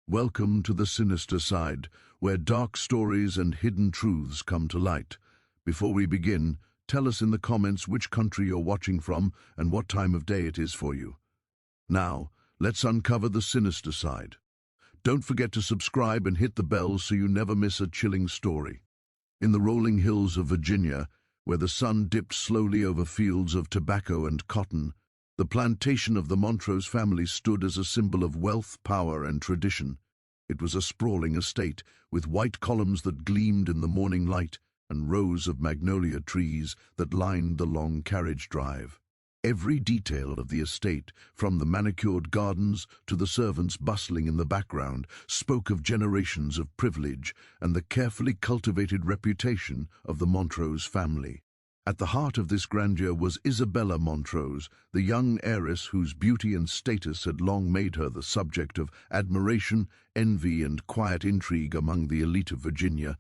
Welcome to the sinister side, where dark stories and hidden truths come to light. Before we begin, tell us in the comments which country you're watching from and what time of day it is for you. Now, let's uncover the sinister side. Don't forget to subscribe and hit the bell so you never miss a chilling story. In the rolling hills of Virginia, where the sun dipped slowly over fields of tobacco and cotton, the plantation of the Montrose family stood as a symbol of wealth, power, and tradition. It was a sprawling estate, with white columns that gleamed in the morning light and rows of magnolia trees that lined the long carriage drive. Every detail of the estate, from the manicured gardens to the servants bustling in the background, spoke of generations of privilege and the carefully cultivated reputation of the Montrose family. At the heart of this grandeur was Isabella Montrose, the young heiress whose beauty and status had long made her the subject of admiration, envy, and quiet intrigue among the elite of Virginia.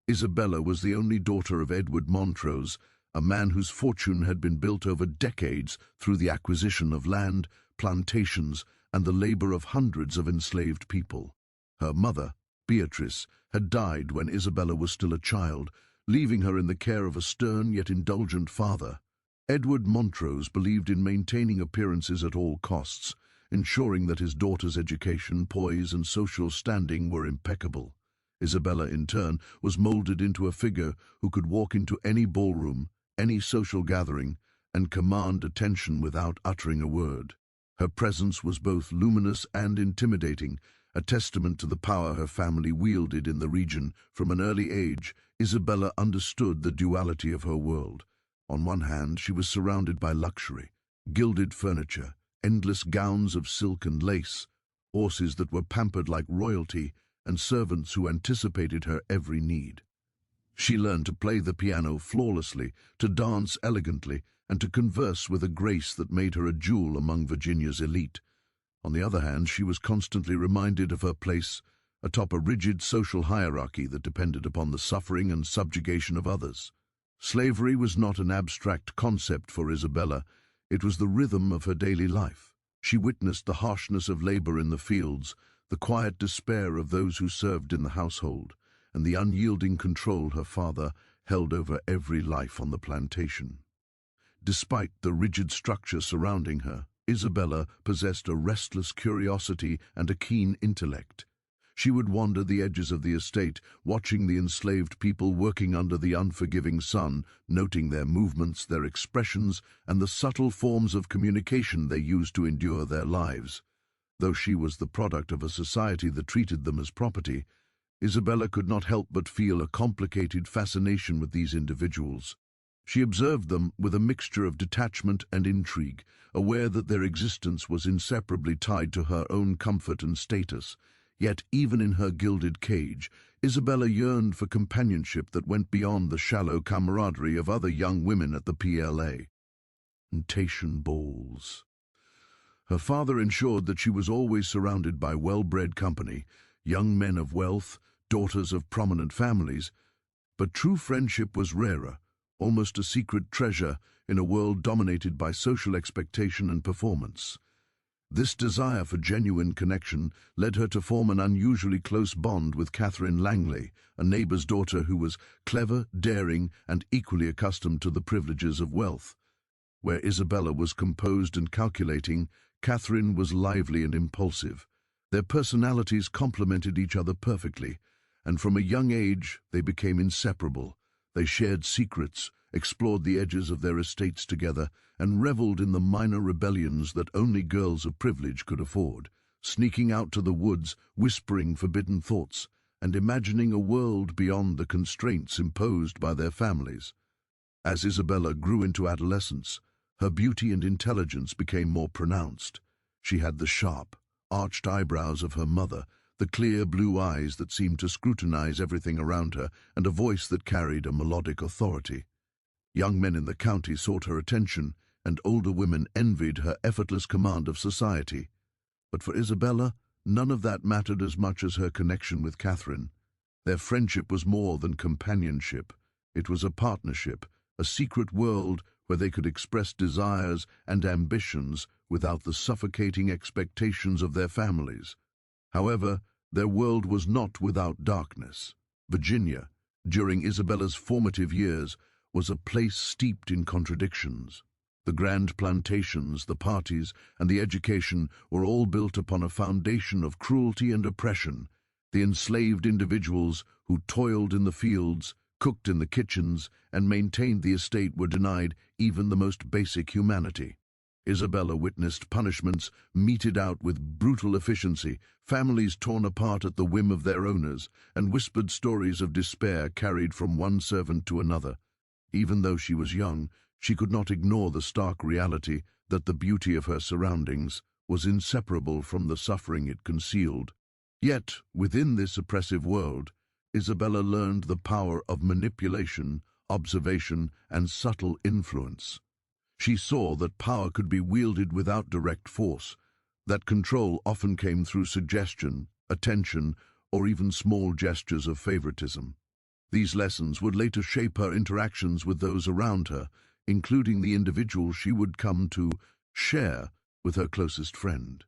Isabella was the only daughter of Edward Montrose, a man whose fortune had been built over decades through the acquisition of land, plantations, and the labor of hundreds of enslaved people. Her mother, Beatrice, had died when Isabella was still a child, leaving her in the care of a stern yet indulgent father. Edward Montrose believed in maintaining appearances at all costs, ensuring that his daughter's education, poise, and social standing were impeccable. Isabella, in turn, was molded into a figure who could walk into any ballroom, any social gathering, and command attention without uttering a word. Her presence was both luminous and intimidating, a testament to the power her family wielded in the region. From an early age, Isabella understood the duality of her world. On one hand, she was surrounded by luxury, gilded furniture, endless gowns of silk and lace, horses that were pampered like royalty, and servants who anticipated her every need. She learned to play the piano flawlessly, to dance elegantly, and to converse with a grace that made her a jewel among Virginia's elite. On the other hand, she was constantly reminded of her place atop a rigid social hierarchy that depended upon the suffering and subjugation of others. Slavery was not an abstract concept for Isabella, it was the rhythm of her daily life. She witnessed the harshness of labor in the fields, the quiet despair of those who served in the household, and the unyielding control her father held over every life on the plantation. Despite the rigid structure surrounding her, Isabella possessed a restless curiosity and a keen intellect. She would wander the edges of the estate, watching the enslaved people working under the unforgiving sun, noting their movements, their expressions, and the subtle forms of communication they used to endure their lives. Though she was the product of a society that treated them as property, Isabella could not help but feel a complicated fascination with these individuals. She observed them with a mixture of detachment and intrigue, aware that their existence was inseparably tied to her own comfort and status. Yet, even in her gilded cage, Isabella yearned for companionship that went beyond the shallow camaraderie of other young women at the PLA. Plantation balls. Her father ensured that she was always surrounded by well-bred company, young men of wealth, daughters of prominent families, but true friendship was rarer, almost a secret treasure in a world dominated by social expectation and performance. This desire for genuine connection led her to form an unusually close bond with Catherine Langley, a neighbor's daughter who was clever, daring, and equally accustomed to the privileges of wealth. Where Isabella was composed and calculating, Catherine was lively and impulsive. Their personalities complemented each other perfectly, and from a young age they became inseparable. They shared secrets, explored the edges of their estates together, and reveled in the minor rebellions that only girls of privilege could afford, sneaking out to the woods, whispering forbidden thoughts, and imagining a world beyond the constraints imposed by their families. As Isabella grew into adolescence, her beauty and intelligence became more pronounced. She had the sharp, arched eyebrows of her mother, the clear blue eyes that seemed to scrutinize everything around her, and a voice that carried a melodic authority. Young men in the county sought her attention, and older women envied her effortless command of society. But for Isabella, none of that mattered as much as her connection with Catherine. Their friendship was more than companionship. It was a partnership, a secret world where they could express desires and ambitions without the suffocating expectations of their families. However, Their world was not without darkness. Virginia, during Isabella's formative years, was a place steeped in contradictions. The grand plantations, the parties, and the education were all built upon a foundation of cruelty and oppression. The enslaved individuals who toiled in the fields, cooked in the kitchens, and maintained the estate were denied even the most basic humanity. Isabella witnessed punishments meted out with brutal efficiency, families torn apart at the whim of their owners, and whispered stories of despair carried from one servant to another. Even though she was young, she could not ignore the stark reality that the beauty of her surroundings was inseparable from the suffering it concealed. Yet, within this oppressive world, Isabella learned the power of manipulation, observation, and subtle influence. She saw that power could be wielded without direct force, that control often came through suggestion, attention, or even small gestures of favoritism. These lessons would later shape her interactions with those around her, including the individual she would come to share with her closest friend.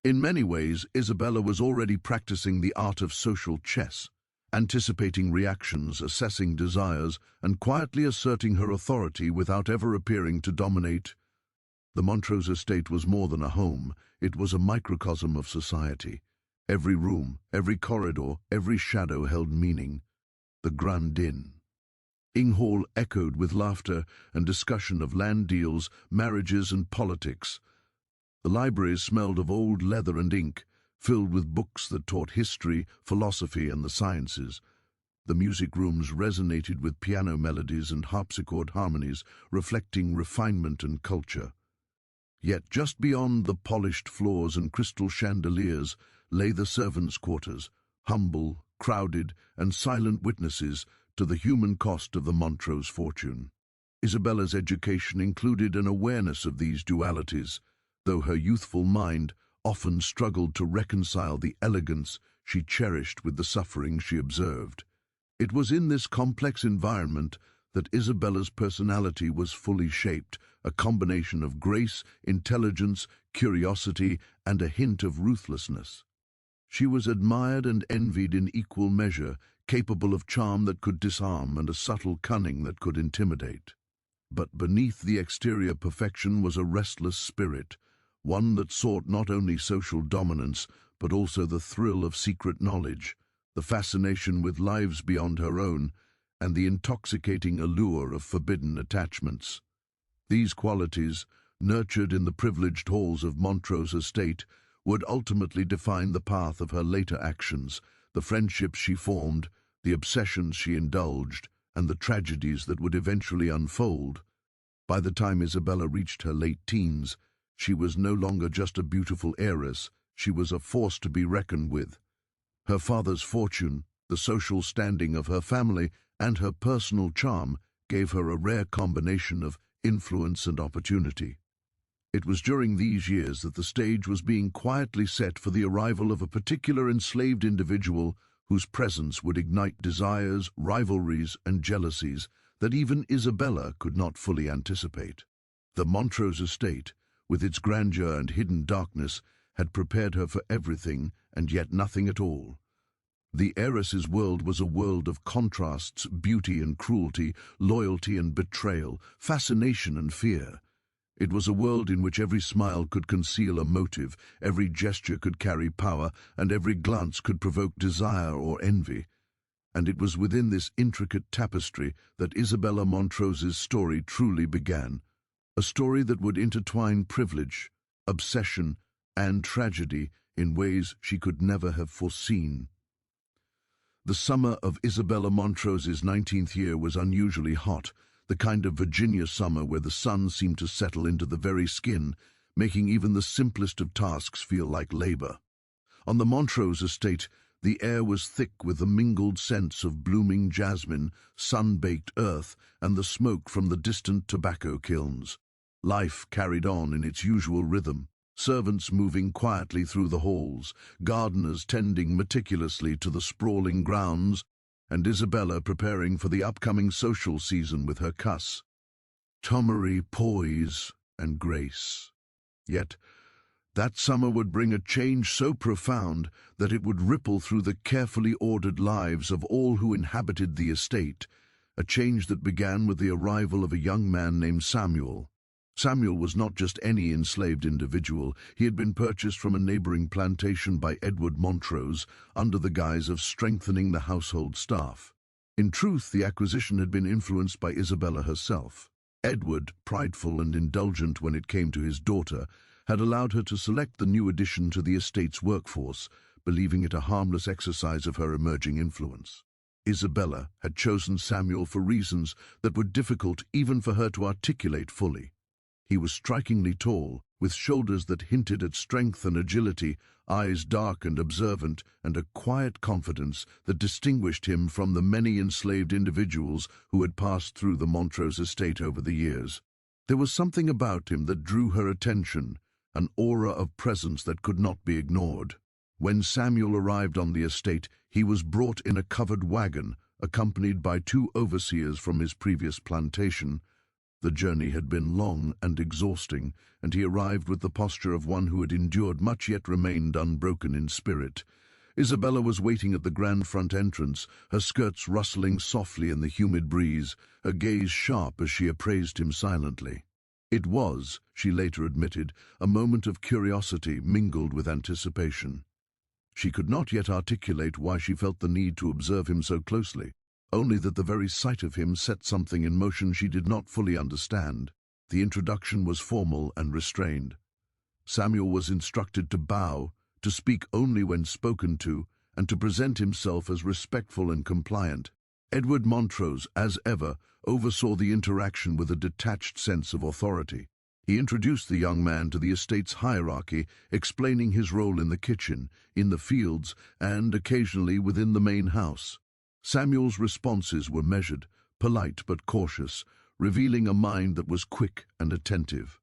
In many ways, Isabella was already practicing the art of social chess, anticipating reactions, assessing desires, and quietly asserting her authority without ever appearing to dominate. The Montrose estate was more than a home, it was a microcosm of society. Every room, every corridor, every shadow held meaning. The Grand Inn. Ing Hall echoed with laughter and discussion of land deals, marriages, and politics. The libraries smelled of old leather and ink, filled with books that taught history, philosophy, and the sciences. The music rooms resonated with piano melodies and harpsichord harmonies, reflecting refinement and culture. Yet just beyond the polished floors and crystal chandeliers lay the servants' quarters, humble, crowded, and silent witnesses to the human cost of the Montrose fortune. Isabella's education included an awareness of these dualities, though her youthful mind often struggled to reconcile the elegance she cherished with the suffering she observed. It was in this complex environment that Isabella's personality was fully shaped, a combination of grace, intelligence, curiosity, and a hint of ruthlessness. She was admired and envied in equal measure, capable of charm that could disarm and a subtle cunning that could intimidate. But beneath the exterior perfection was a restless spirit, one that sought not only social dominance, but also the thrill of secret knowledge, the fascination with lives beyond her own, and the intoxicating allure of forbidden attachments. These qualities, nurtured in the privileged halls of Montrose estate, would ultimately define the path of her later actions, the friendships she formed, the obsessions she indulged, and the tragedies that would eventually unfold. By the time Isabella reached her late teens, she was no longer just a beautiful heiress, she was a force to be reckoned with. Her father's fortune, the social standing of her family, and her personal charm gave her a rare combination of influence and opportunity. It was during these years that the stage was being quietly set for the arrival of a particular enslaved individual whose presence would ignite desires, rivalries, and jealousies that even Isabella could not fully anticipate. The Montrose estate, with its grandeur and hidden darkness, had prepared her for everything and yet nothing at all. The heiress's world was a world of contrasts, beauty and cruelty, loyalty and betrayal, fascination and fear. It was a world in which every smile could conceal a motive, every gesture could carry power, and every glance could provoke desire or envy. And it was within this intricate tapestry that Isabella Montrose's story truly began, a story that would intertwine privilege, obsession, and tragedy in ways she could never have foreseen. The summer of Isabella Montrose's 19th year was unusually hot, the kind of Virginia summer where the sun seemed to settle into the very skin, making even the simplest of tasks feel like labor. On the Montrose estate, the air was thick with the mingled scents of blooming jasmine, sun-baked earth, and the smoke from the distant tobacco kilns. Life carried on in its usual rhythm, servants moving quietly through the halls, gardeners tending meticulously to the sprawling grounds, and Isabella preparing for the upcoming social season with her cuss. Tommery, poise, and grace. Yet, That summer would bring a change so profound that it would ripple through the carefully ordered lives of all who inhabited the estate, a change that began with the arrival of a young man named Samuel. Samuel was not just any enslaved individual. He had been purchased from a neighboring plantation by Edward Montrose under the guise of strengthening the household staff. In truth, the acquisition had been influenced by Isabella herself. Edward, prideful and indulgent when it came to his daughter, had allowed her to select the new addition to the estate's workforce, believing it a harmless exercise of her emerging influence. Isabella had chosen Samuel for reasons that were difficult even for her to articulate fully. He was strikingly tall, with shoulders that hinted at strength and agility, eyes dark and observant, and a quiet confidence that distinguished him from the many enslaved individuals who had passed through the Montrose estate over the years. There was something about him that drew her attention, an aura of presence that could not be ignored. When Samuel arrived on the estate, he was brought in a covered wagon, accompanied by 2 overseers from his previous plantation. The journey had been long and exhausting, and he arrived with the posture of one who had endured much yet remained unbroken in spirit. Isabella was waiting at the grand front entrance, her skirts rustling softly in the humid breeze, her gaze sharp as she appraised him silently. It was, she later admitted, a moment of curiosity mingled with anticipation. She could not yet articulate why she felt the need to observe him so closely, only that the very sight of him set something in motion she did not fully understand. The introduction was formal and restrained. Samuel was instructed to bow, to speak only when spoken to, and to present himself as respectful and compliant. Edward Montrose, as ever, oversaw the interaction with a detached sense of authority. He introduced the young man to the estate's hierarchy, explaining his role in the kitchen, in the fields, and occasionally within the main house. Samuel's responses were measured, polite but cautious, revealing a mind that was quick and attentive.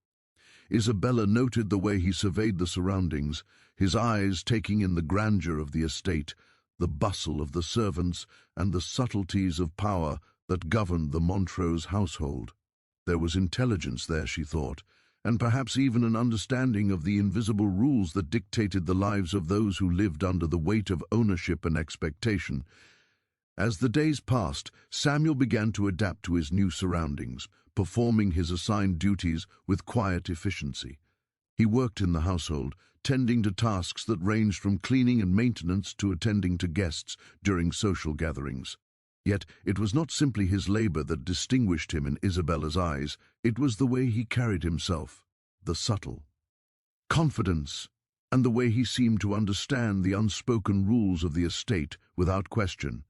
Isabella noted the way he surveyed the surroundings, his eyes taking in the grandeur of the estate, the bustle of the servants, and the subtleties of power that governed the Montrose household. There was intelligence there, she thought, and perhaps even an understanding of the invisible rules that dictated the lives of those who lived under the weight of ownership and expectation. As the days passed, Samuel began to adapt to his new surroundings, performing his assigned duties with quiet efficiency. He worked in the household, tending to tasks that ranged from cleaning and maintenance to attending to guests during social gatherings. Yet it was not simply his labor that distinguished him in Isabella's eyes, it was the way he carried himself, the subtle confidence, and the way he seemed to understand the unspoken rules of the estate without question.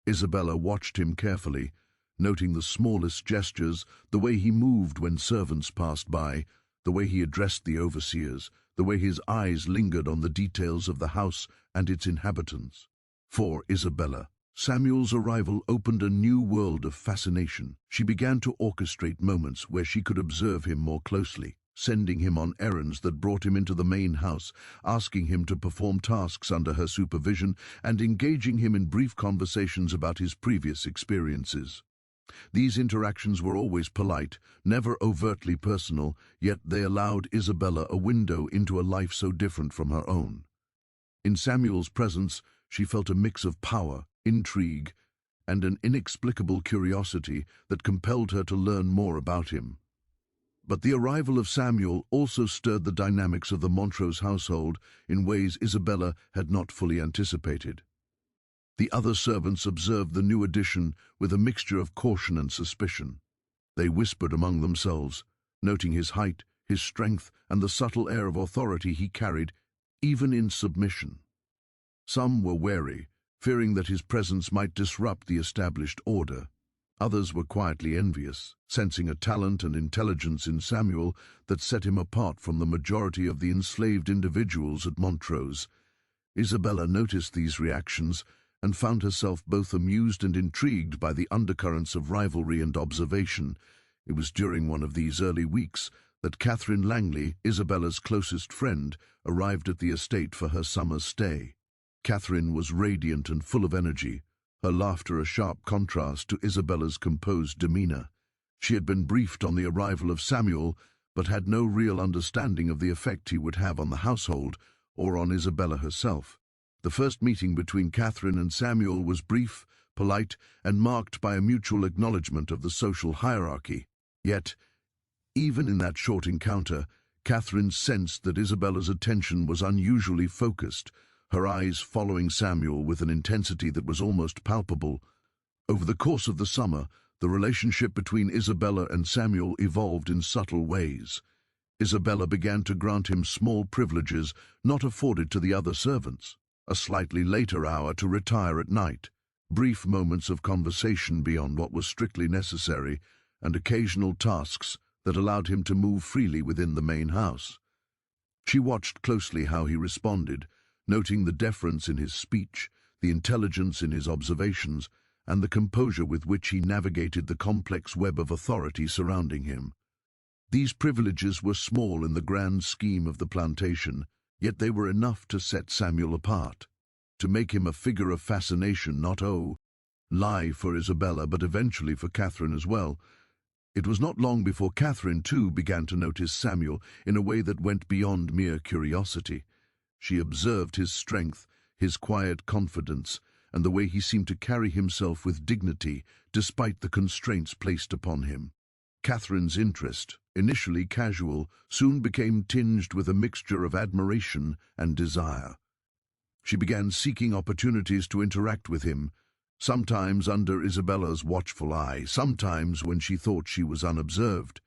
Isabella watched him carefully, noting the smallest gestures, the way he moved when servants passed by, the way he addressed the overseers, the way his eyes lingered on the details of the house and its inhabitants. For Isabella, Samuel's arrival opened a new world of fascination. She began to orchestrate moments where she could observe him more closely, sending him on errands that brought him into the main house, asking him to perform tasks under her supervision, and engaging him in brief conversations about his previous experiences. These interactions were always polite, never overtly personal, yet they allowed Isabella a window into a life so different from her own. In Samuel's presence, she felt a mix of power, intrigue, and an inexplicable curiosity that compelled her to learn more about him. But the arrival of Samuel also stirred the dynamics of the Montrose household in ways Isabella had not fully anticipated. The other servants observed the new addition with a mixture of caution and suspicion. They whispered among themselves, noting his height, his strength, and the subtle air of authority he carried, even in submission. Some were wary, fearing that his presence might disrupt the established order. Others were quietly envious, sensing a talent and intelligence in Samuel that set him apart from the majority of the enslaved individuals at Montrose. Isabella noticed these reactions and found herself both amused and intrigued by the undercurrents of rivalry and observation. It was during one of these early weeks that Catherine Langley, Isabella's closest friend, arrived at the estate for her summer stay. Catherine was radiant and full of energy, her laughter a sharp contrast to Isabella's composed demeanor. She had been briefed on the arrival of Samuel, but had no real understanding of the effect he would have on the household or on Isabella herself. The first meeting between Catherine and Samuel was brief, polite, and marked by a mutual acknowledgement of the social hierarchy. Yet, even in that short encounter, Catherine sensed that Isabella's attention was unusually focused, her eyes following Samuel with an intensity that was almost palpable. Over the course of the summer, the relationship between Isabella and Samuel evolved in subtle ways. Isabella began to grant him small privileges not afforded to the other servants, a slightly later hour to retire at night, brief moments of conversation beyond what was strictly necessary, and occasional tasks that allowed him to move freely within the main house. She watched closely how he responded, noting the deference in his speech, the intelligence in his observations, and the composure with which he navigated the complex web of authority surrounding him. These privileges were small in the grand scheme of the plantation, yet they were enough to set Samuel apart, to make him a figure of fascination not lie for Isabella but eventually for Catherine as well. It was not long before Catherine too began to notice Samuel in a way that went beyond mere curiosity. She observed his strength, his quiet confidence, and the way he seemed to carry himself with dignity despite the constraints placed upon him. Catherine's interest, initially casual, soon became tinged with a mixture of admiration and desire. She began seeking opportunities to interact with him, sometimes under Isabella's watchful eye, sometimes when she thought she was unobserved.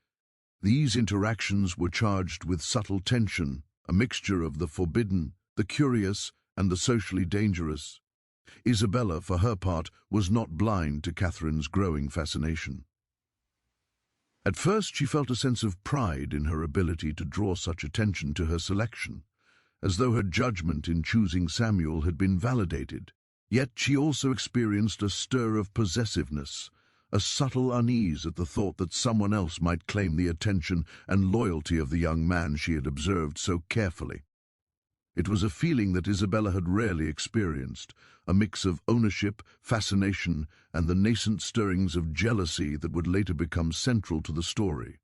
These interactions were charged with subtle tension, a mixture of the forbidden, the curious, and the socially dangerous. Isabella, for her part, was not blind to Catherine's growing fascination. At first she felt a sense of pride in her ability to draw such attention to her selection, as though her judgment in choosing Samuel had been validated. Yet she also experienced a stir of possessiveness, a subtle unease at the thought that someone else might claim the attention and loyalty of the young man she had observed so carefully. It was a feeling that Isabella had rarely experienced, a mix of ownership, fascination, and the nascent stirrings of jealousy that would later become central to the story.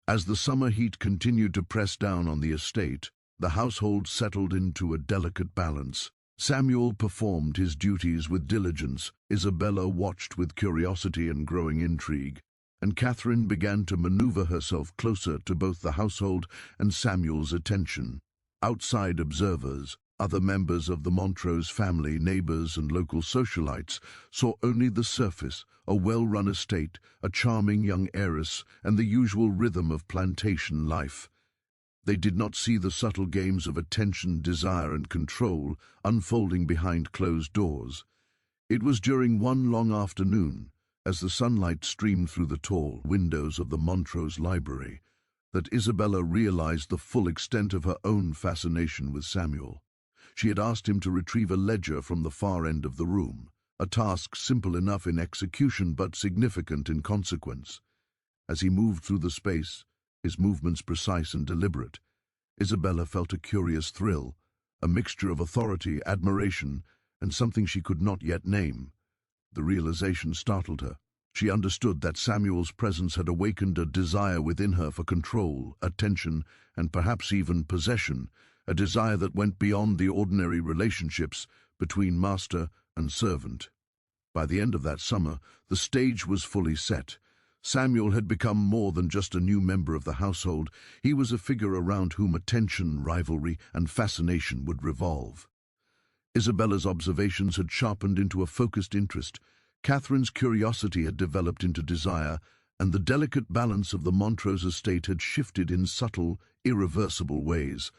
As the summer heat continued to press down on the estate, the household settled into a delicate balance. Samuel performed his duties with diligence, Isabella watched with curiosity and growing intrigue, and Catherine began to maneuver herself closer to both the household and Samuel's attention. Outside observers, other members of the Montrose family, neighbors and local socialites, saw only the surface, a well-run estate, a charming young heiress, and the usual rhythm of plantation life. They did not see the subtle games of attention, desire, and control unfolding behind closed doors. It was during one long afternoon, as the sunlight streamed through the tall windows of the Montrose library, that Isabella realized the full extent of her own fascination with Samuel. She had asked him to retrieve a ledger from the far end of the room, a task simple enough in execution but significant in consequence. As he moved through the space, his movements precise and deliberate, Isabella felt a curious thrill, a mixture of authority, admiration, and something she could not yet name. The realization startled her. She understood that Samuel's presence had awakened a desire within her for control, attention, and perhaps even possession, a desire that went beyond the ordinary relationships between master and servant. By the end of that summer, the stage was fully set. Samuel had become more than just a new member of the household. He was a figure around whom attention, rivalry, and fascination would revolve. Isabella's observations had sharpened into a focused interest. Catherine's curiosity had developed into desire, and the delicate balance of the Montrose estate had shifted in subtle, irreversible ways.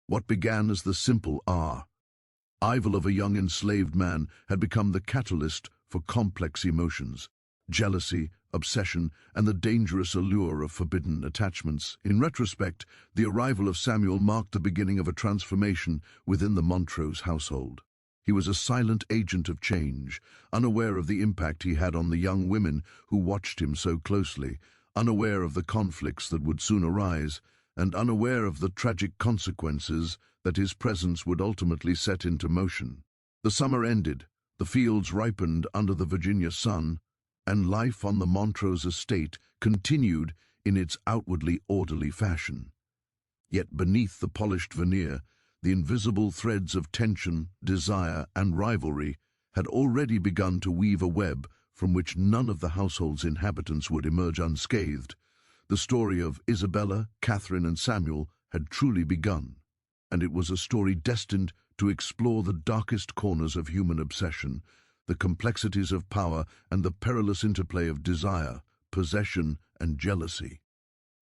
What began as the simple arrival of a young enslaved man had become the catalyst for complex emotions, jealousy, obsession, and the dangerous allure of forbidden attachments. In retrospect, the arrival of Samuel marked the beginning of a transformation within the Montrose household. He was a silent agent of change, unaware of the impact he had on the young women who watched him so closely, unaware of the conflicts that would soon arise, and unaware of the tragic consequences that his presence would ultimately set into motion. The summer ended, the fields ripened under the Virginia sun, and life on the Montrose estate continued in its outwardly orderly fashion. Yet beneath the polished veneer, the invisible threads of tension, desire, and rivalry had already begun to weave a web from which none of the household's inhabitants would emerge unscathed. The story of Isabella, Catherine, and Samuel had truly begun, and it was a story destined to explore the darkest corners of human obsession, the complexities of power, and the perilous interplay of desire, possession, and jealousy.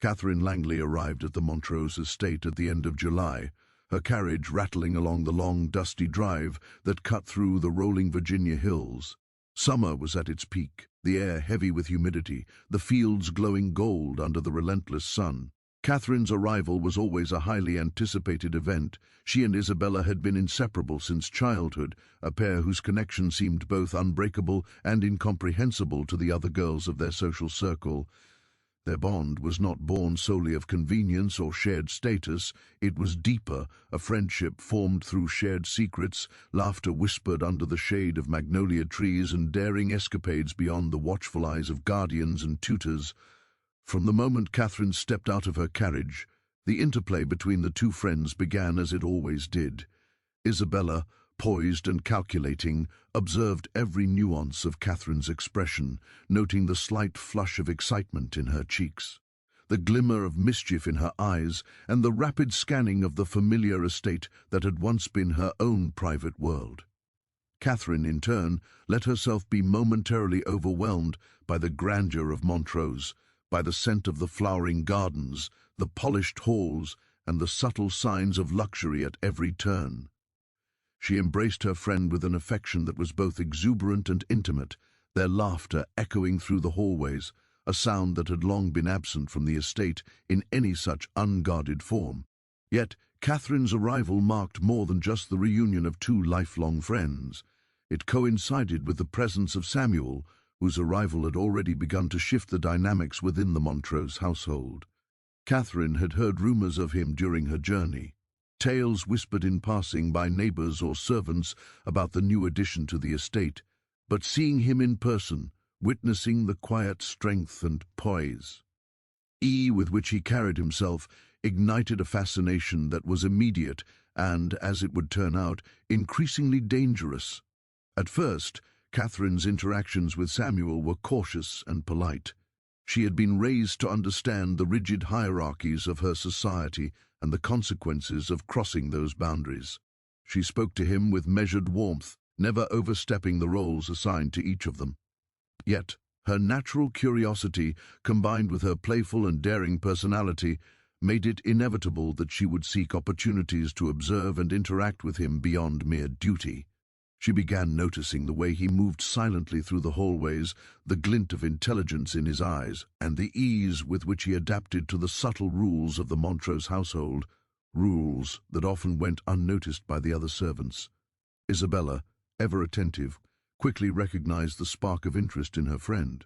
Catherine Langley arrived at the Montrose estate at the end of July, her carriage rattling along the long, dusty drive that cut through the rolling Virginia hills. Summer was at its peak, the air heavy with humidity, the fields glowing gold under the relentless sun. Catherine's arrival was always a highly anticipated event. She and Isabella had been inseparable since childhood, a pair whose connection seemed both unbreakable and incomprehensible to the other girls of their social circle. Their bond was not born solely of convenience or shared status. It was deeper, a friendship formed through shared secrets, laughter whispered under the shade of magnolia trees, and daring escapades beyond the watchful eyes of guardians and tutors. From the moment Catherine stepped out of her carriage, the interplay between the two friends began as it always did. Isabella, poised and calculating, observed every nuance of Catherine's expression, noting the slight flush of excitement in her cheeks, the glimmer of mischief in her eyes, and the rapid scanning of the familiar estate that had once been her own private world. Catherine, in turn, let herself be momentarily overwhelmed by the grandeur of Montrose, by the scent of the flowering gardens, the polished halls, and the subtle signs of luxury at every turn. She embraced her friend with an affection that was both exuberant and intimate, their laughter echoing through the hallways, a sound that had long been absent from the estate in any such unguarded form. Yet Catherine's arrival marked more than just the reunion of two lifelong friends. It coincided with the presence of Samuel, whose arrival had already begun to shift the dynamics within the Montrose household. Catherine had heard rumors of him during her journey, tales whispered in passing by neighbors or servants about the new addition to the estate, but seeing him in person, witnessing the quiet strength and poise with which he carried himself, ignited a fascination that was immediate and, as it would turn out, increasingly dangerous. At first, Catherine's interactions with Samuel were cautious and polite. She had been raised to understand the rigid hierarchies of her society and the consequences of crossing those boundaries. She spoke to him with measured warmth, never overstepping the roles assigned to each of them. Yet, her natural curiosity, combined with her playful and daring personality, made it inevitable that she would seek opportunities to observe and interact with him beyond mere duty. She began noticing the way he moved silently through the hallways, the glint of intelligence in his eyes, and the ease with which he adapted to the subtle rules of the Montrose household, rules that often went unnoticed by the other servants. Isabella, ever attentive, quickly recognized the spark of interest in her friend.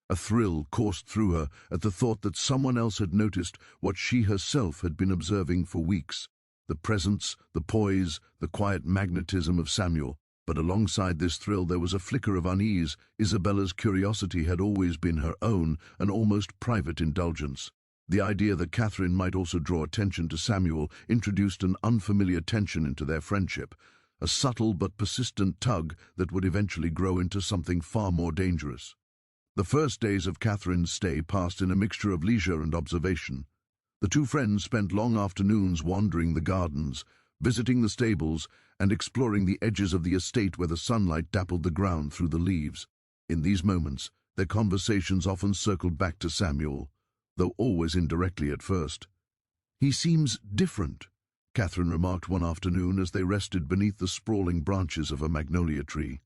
A thrill coursed through her at the thought that someone else had noticed what she herself had been observing for weeks: the presence, the poise, the quiet magnetism of Samuel. But alongside this thrill there was a flicker of unease. Isabella's curiosity had always been her own, an almost private indulgence. The idea that Catherine might also draw attention to Samuel introduced an unfamiliar tension into their friendship, a subtle but persistent tug that would eventually grow into something far more dangerous. The first days of Catherine's stay passed in a mixture of leisure and observation. The two friends spent long afternoons wandering the gardens, visiting the stables, and exploring the edges of the estate where the sunlight dappled the ground through the leaves. In these moments, their conversations often circled back to Samuel, though always indirectly at first. "He seems different," Catherine remarked one afternoon as they rested beneath the sprawling branches of a magnolia tree.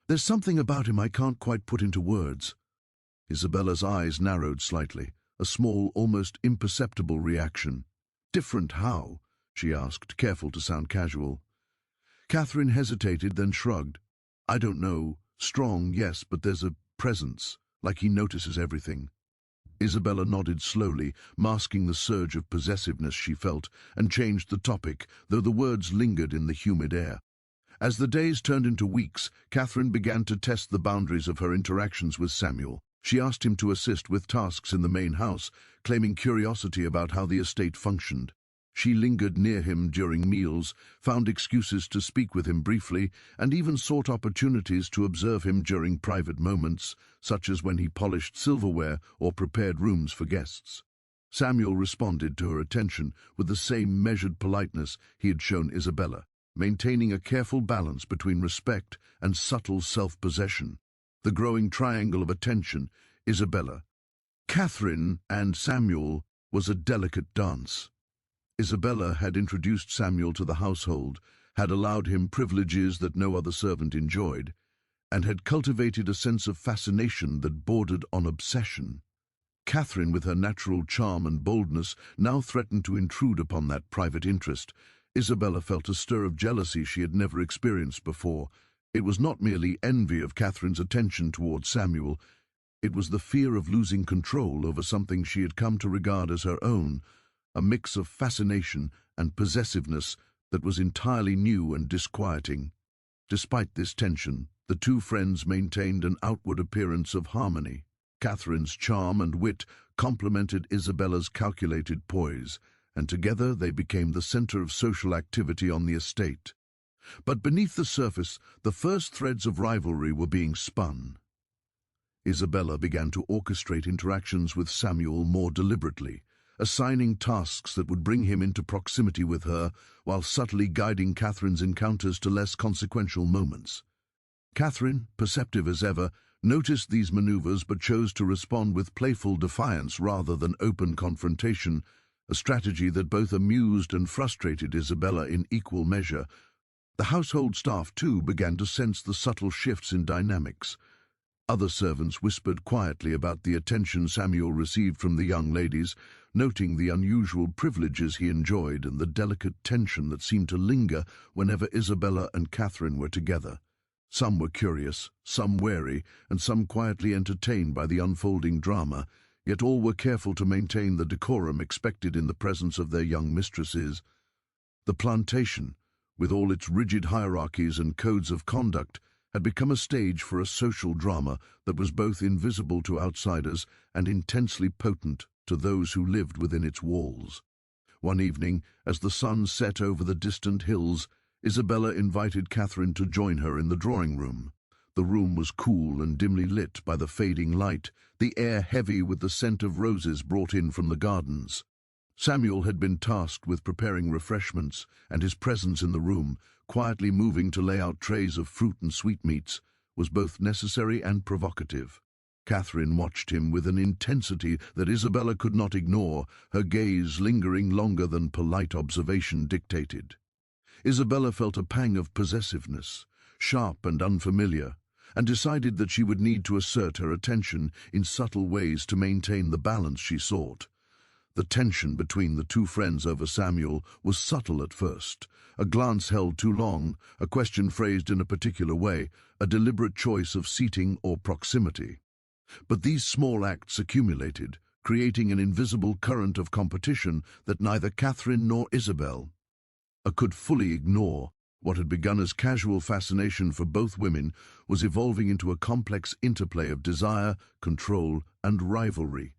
"There's something about him I can't quite put into words." Isabella's eyes narrowed slightly, a small, almost imperceptible reaction. "Different how?" she asked, careful to sound casual. Catherine hesitated, then shrugged. "I don't know. Strong, yes, but there's a presence, like he notices everything." Isabella nodded slowly, masking the surge of possessiveness she felt, and changed the topic, though the words lingered in the humid air. As the days turned into weeks, Catherine began to test the boundaries of her interactions with Samuel. She asked him to assist with tasks in the main house, claiming curiosity about how the estate functioned. She lingered near him during meals, found excuses to speak with him briefly, and even sought opportunities to observe him during private moments, such as when he polished silverware or prepared rooms for guests. Samuel responded to her attention with the same measured politeness he had shown Isabella, maintaining a careful balance between respect and subtle self-possession. The growing triangle of attention, Isabella, Catherine, and Samuel, was a delicate dance. Isabella had introduced Samuel to the household, had allowed him privileges that no other servant enjoyed, and had cultivated a sense of fascination that bordered on obsession. Catherine, with her natural charm and boldness, now threatened to intrude upon that private interest. Isabella felt a stir of jealousy she had never experienced before. It was not merely envy of Catherine's attention towards Samuel, it was the fear of losing control over something she had come to regard as her own, a mix of fascination and possessiveness that was entirely new and disquieting. Despite this tension, the two friends maintained an outward appearance of harmony. Catherine's charm and wit complemented Isabella's calculated poise, and together they became the center of social activity on the estate. But beneath the surface, the first threads of rivalry were being spun. Isabella began to orchestrate interactions with Samuel more deliberately, assigning tasks that would bring him into proximity with her, while subtly guiding Catherine's encounters to less consequential moments. Catherine, perceptive as ever, noticed these maneuvers but chose to respond with playful defiance rather than open confrontation, a strategy that both amused and frustrated Isabella in equal measure. The household staff, too, began to sense the subtle shifts in dynamics. Other servants whispered quietly about the attention Samuel received from the young ladies, noting the unusual privileges he enjoyed and the delicate tension that seemed to linger whenever Isabella and Catherine were together. Some were curious, some wary, and some quietly entertained by the unfolding drama, yet all were careful to maintain the decorum expected in the presence of their young mistresses. The plantation, with all its rigid hierarchies and codes of conduct, had become a stage for a social drama that was both invisible to outsiders and intensely potent to those who lived within its walls. One evening, as the sun set over the distant hills, Isabella invited Catherine to join her in the drawing room. The room was cool and dimly lit by the fading light, the air heavy with the scent of roses brought in from the gardens. Samuel had been tasked with preparing refreshments, and his presence in the room, quietly moving to lay out trays of fruit and sweetmeats, was both necessary and provocative. Catherine watched him with an intensity that Isabella could not ignore, her gaze lingering longer than polite observation dictated. Isabella felt a pang of possessiveness, sharp and unfamiliar, and decided that she would need to assert her attention in subtle ways to maintain the balance she sought. The tension between the two friends over Samuel was subtle at first. A glance held too long, a question phrased in a particular way, a deliberate choice of seating or proximity. But these small acts accumulated, creating an invisible current of competition that neither Catherine nor Isabel could fully ignore. What had begun as casual fascination for both women was evolving into a complex interplay of desire, control, and rivalry,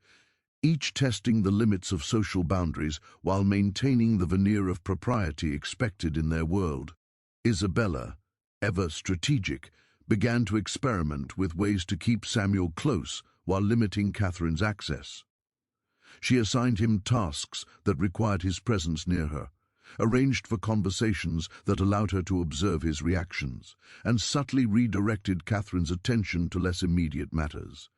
each testing the limits of social boundaries while maintaining the veneer of propriety expected in their world. Isabella, ever strategic, began to experiment with ways to keep Samuel close while limiting Catherine's access. She assigned him tasks that required his presence near her, arranged for conversations that allowed her to observe his reactions, and subtly redirected Catherine's attention to less immediate matters.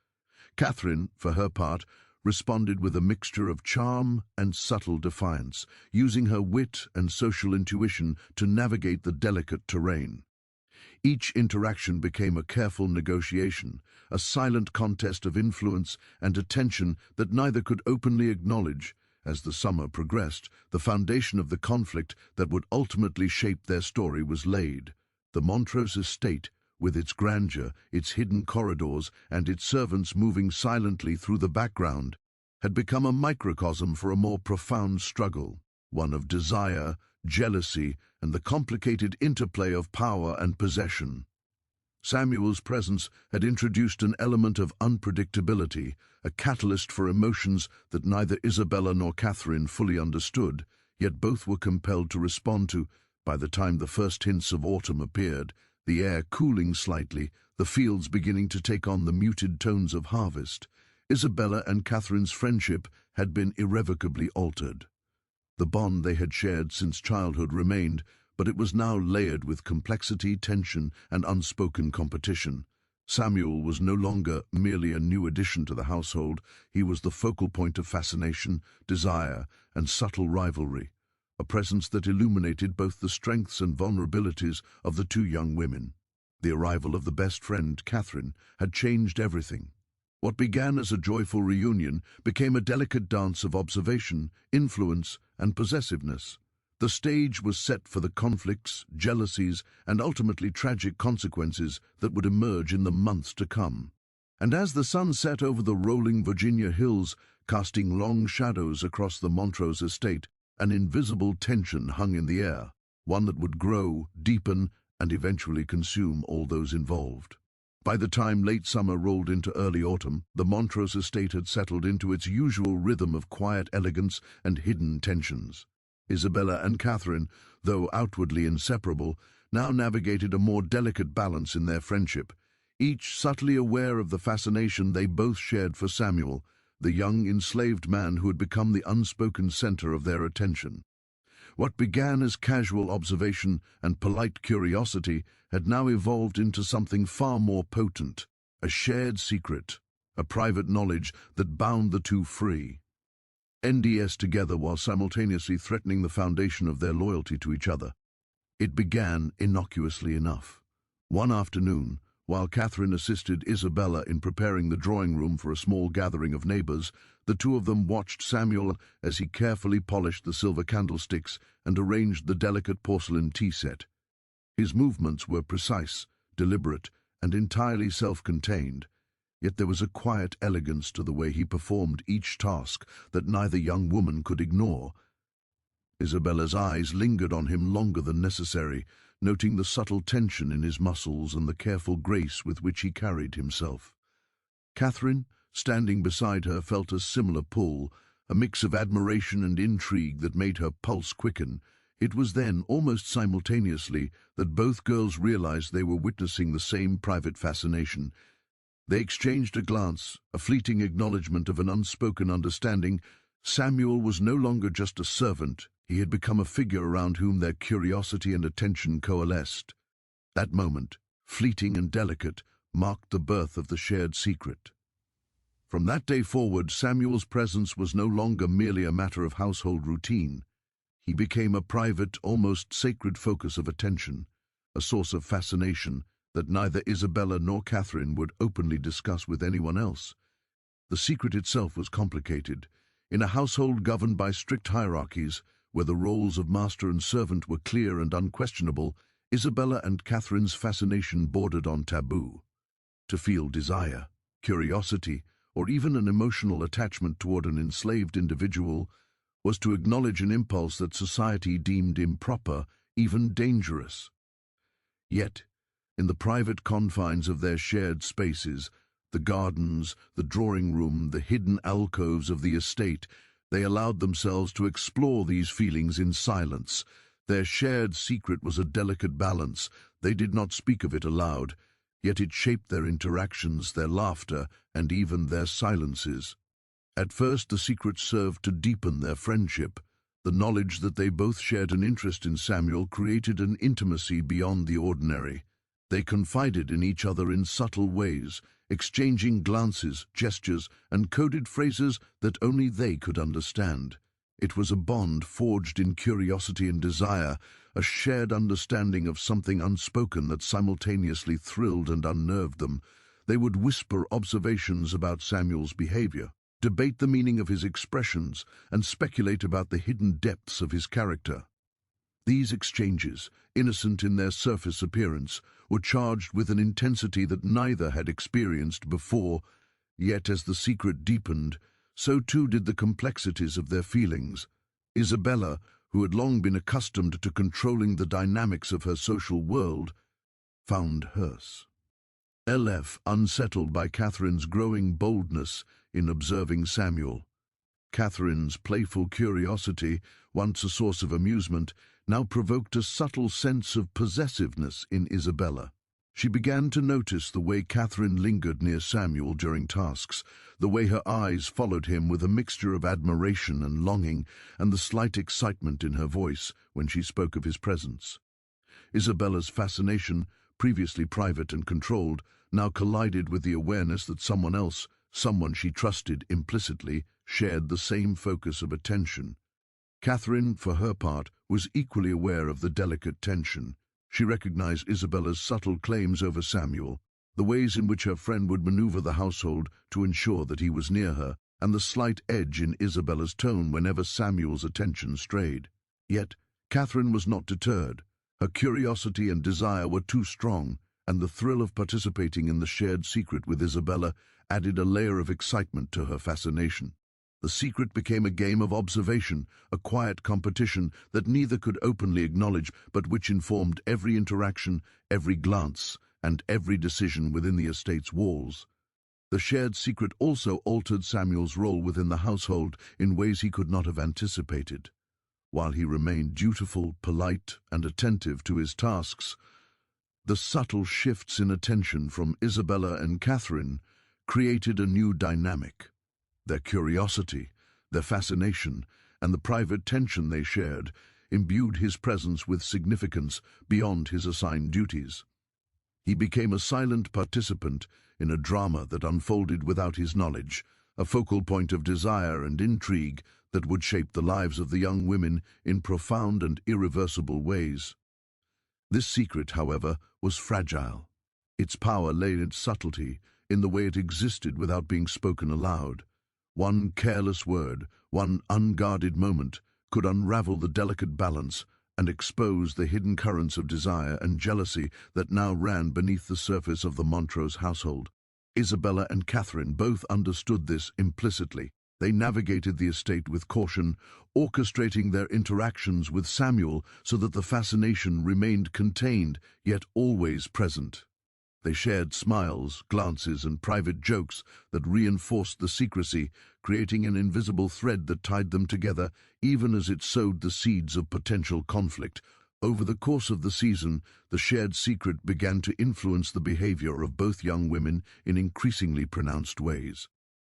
Catherine, for her part, responded with a mixture of charm and subtle defiance, using her wit and social intuition to navigate the delicate terrain. Each interaction became a careful negotiation, a silent contest of influence and attention that neither could openly acknowledge. As the summer progressed, the foundation of the conflict that would ultimately shape their story was laid. The Montrose estate, with its grandeur, its hidden corridors, and its servants moving silently through the background, had become a microcosm for a more profound struggle, one of desire, jealousy, and the complicated interplay of power and possession. Samuel's presence had introduced an element of unpredictability, a catalyst for emotions that neither Isabella nor Catherine fully understood, yet both were compelled to respond to. By the time the first hints of autumn appeared, the air cooling slightly, the fields beginning to take on the muted tones of harvest, Isabella and Catherine's friendship had been irrevocably altered. The bond they had shared since childhood remained, but it was now layered with complexity, tension, and unspoken competition. Samuel was no longer merely a new addition to the household. He was the focal point of fascination, desire, and subtle rivalry, a presence that illuminated both the strengths and vulnerabilities of the two young women. The arrival of the best friend, Catherine, had changed everything. What began as a joyful reunion became a delicate dance of observation, influence, and possessiveness. The stage was set for the conflicts, jealousies, and ultimately tragic consequences that would emerge in the months to come. And as the sun set over the rolling Virginia hills, casting long shadows across the Montrose estate, an invisible tension hung in the air, one that would grow, deepen, and eventually consume all those involved. By the time late summer rolled into early autumn, the Montrose estate had settled into its usual rhythm of quiet elegance and hidden tensions. Isabella and Catherine, though outwardly inseparable, now navigated a more delicate balance in their friendship, each subtly aware of the fascination they both shared for Samuel, the young enslaved man who had become the unspoken center of their attention. What began as casual observation and polite curiosity had now evolved into something far more potent, a shared secret, a private knowledge that bound the two free. NDS together while simultaneously threatening the foundation of their loyalty to each other. It began innocuously enough. One afternoon, while Catherine assisted Isabella in preparing the drawing room for a small gathering of neighbors, the two of them watched Samuel as he carefully polished the silver candlesticks and arranged the delicate porcelain tea set. His movements were precise, deliberate, and entirely self-contained, yet there was a quiet elegance to the way he performed each task that neither young woman could ignore. Isabella's eyes lingered on him longer than necessary, noting the subtle tension in his muscles and the careful grace with which he carried himself. Catherine, standing beside her, felt a similar pull, a mix of admiration and intrigue that made her pulse quicken. It was then, almost simultaneously, that both girls realized they were witnessing the same private fascination. They exchanged a glance, a fleeting acknowledgement of an unspoken understanding. Samuel was no longer just a servant. He had become a figure around whom their curiosity and attention coalesced. That moment, fleeting and delicate, marked the birth of the shared secret. From that day forward, Samuel's presence was no longer merely a matter of household routine. He became a private, almost sacred focus of attention, a source of fascination that neither Isabella nor Catherine would openly discuss with anyone else. The secret itself was complicated. In a household governed by strict hierarchies, where the roles of master and servant were clear and unquestionable, Isabella and Catherine's fascination bordered on taboo. To feel desire, curiosity, or even an emotional attachment toward an enslaved individual was to acknowledge an impulse that society deemed improper, even dangerous. Yet, in the private confines of their shared spaces, the gardens, the drawing room, the hidden alcoves of the estate, they allowed themselves to explore these feelings in silence. Their shared secret was a delicate balance. They did not speak of it aloud, yet it shaped their interactions, their laughter, and even their silences. At first, the secret served to deepen their friendship. The knowledge that they both shared an interest in Samuel created an intimacy beyond the ordinary. They confided in each other in subtle ways, exchanging glances, gestures, and coded phrases that only they could understand. It was a bond forged in curiosity and desire, a shared understanding of something unspoken that simultaneously thrilled and unnerved them. They would whisper observations about Samuel's behavior, debate the meaning of his expressions, and speculate about the hidden depths of his character. These exchanges, innocent in their surface appearance, were charged with an intensity that neither had experienced before, yet as the secret deepened, so too did the complexities of their feelings. Isabella, who had long been accustomed to controlling the dynamics of her social world, found Heiress. LF, unsettled by Catherine's growing boldness in observing Samuel. Catherine's playful curiosity, once a source of amusement, now provoked a subtle sense of possessiveness in Isabella. She began to notice the way Catherine lingered near Samuel during tasks, the way her eyes followed him with a mixture of admiration and longing, and the slight excitement in her voice when she spoke of his presence. Isabella's fascination, previously private and controlled, now collided with the awareness that someone else, someone she trusted implicitly, shared the same focus of attention. Catherine, for her part, was equally aware of the delicate tension. She recognized Isabella's subtle claims over Samuel, the ways in which her friend would maneuver the household to ensure that he was near her, and the slight edge in Isabella's tone whenever Samuel's attention strayed. Yet, Catherine was not deterred. Her curiosity and desire were too strong, and the thrill of participating in the shared secret with Isabella added a layer of excitement to her fascination. The secret became a game of observation, a quiet competition that neither could openly acknowledge but which informed every interaction, every glance, and every decision within the estate's walls. The shared secret also altered Samuel's role within the household in ways he could not have anticipated. While he remained dutiful, polite, and attentive to his tasks, the subtle shifts in attention from Isabella and Catherine created a new dynamic. Their curiosity, their fascination, and the private tension they shared imbued his presence with significance beyond his assigned duties. He became a silent participant in a drama that unfolded without his knowledge, a focal point of desire and intrigue that would shape the lives of the young women in profound and irreversible ways. This secret, however, was fragile. Its power lay in its subtlety, in the way it existed without being spoken aloud. One careless word, one unguarded moment, could unravel the delicate balance and expose the hidden currents of desire and jealousy that now ran beneath the surface of the Montrose household. Isabella and Catherine both understood this implicitly. They navigated the estate with caution, orchestrating their interactions with Samuel so that the fascination remained contained, yet always present. They shared smiles, glances, and private jokes that reinforced the secrecy, creating an invisible thread that tied them together, even as it sowed the seeds of potential conflict. Over the course of the season, the shared secret began to influence the behavior of both young women in increasingly pronounced ways.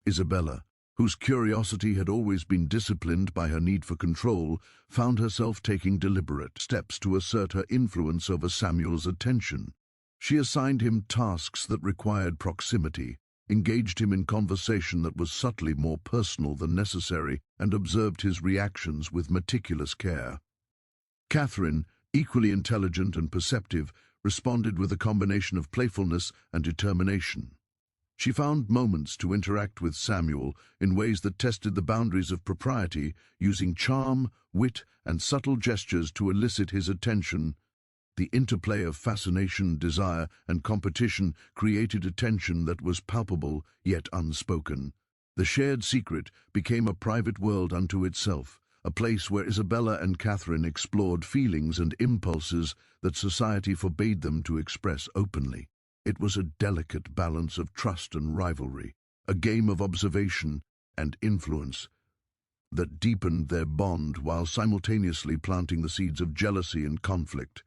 Isabella, whose curiosity had always been disciplined by her need for control, found herself taking deliberate steps to assert her influence over Samuel's attention. She assigned him tasks that required proximity, engaged him in conversation that was subtly more personal than necessary, and observed his reactions with meticulous care. Catherine, equally intelligent and perceptive, responded with a combination of playfulness and determination. She found moments to interact with Samuel in ways that tested the boundaries of propriety, using charm, wit, and subtle gestures to elicit his attention. The interplay of fascination, desire, and competition created a tension that was palpable yet unspoken. The shared secret became a private world unto itself, a place where Isabella and Catherine explored feelings and impulses that society forbade them to express openly. It was a delicate balance of trust and rivalry, a game of observation and influence that deepened their bond while simultaneously planting the seeds of jealousy and conflict.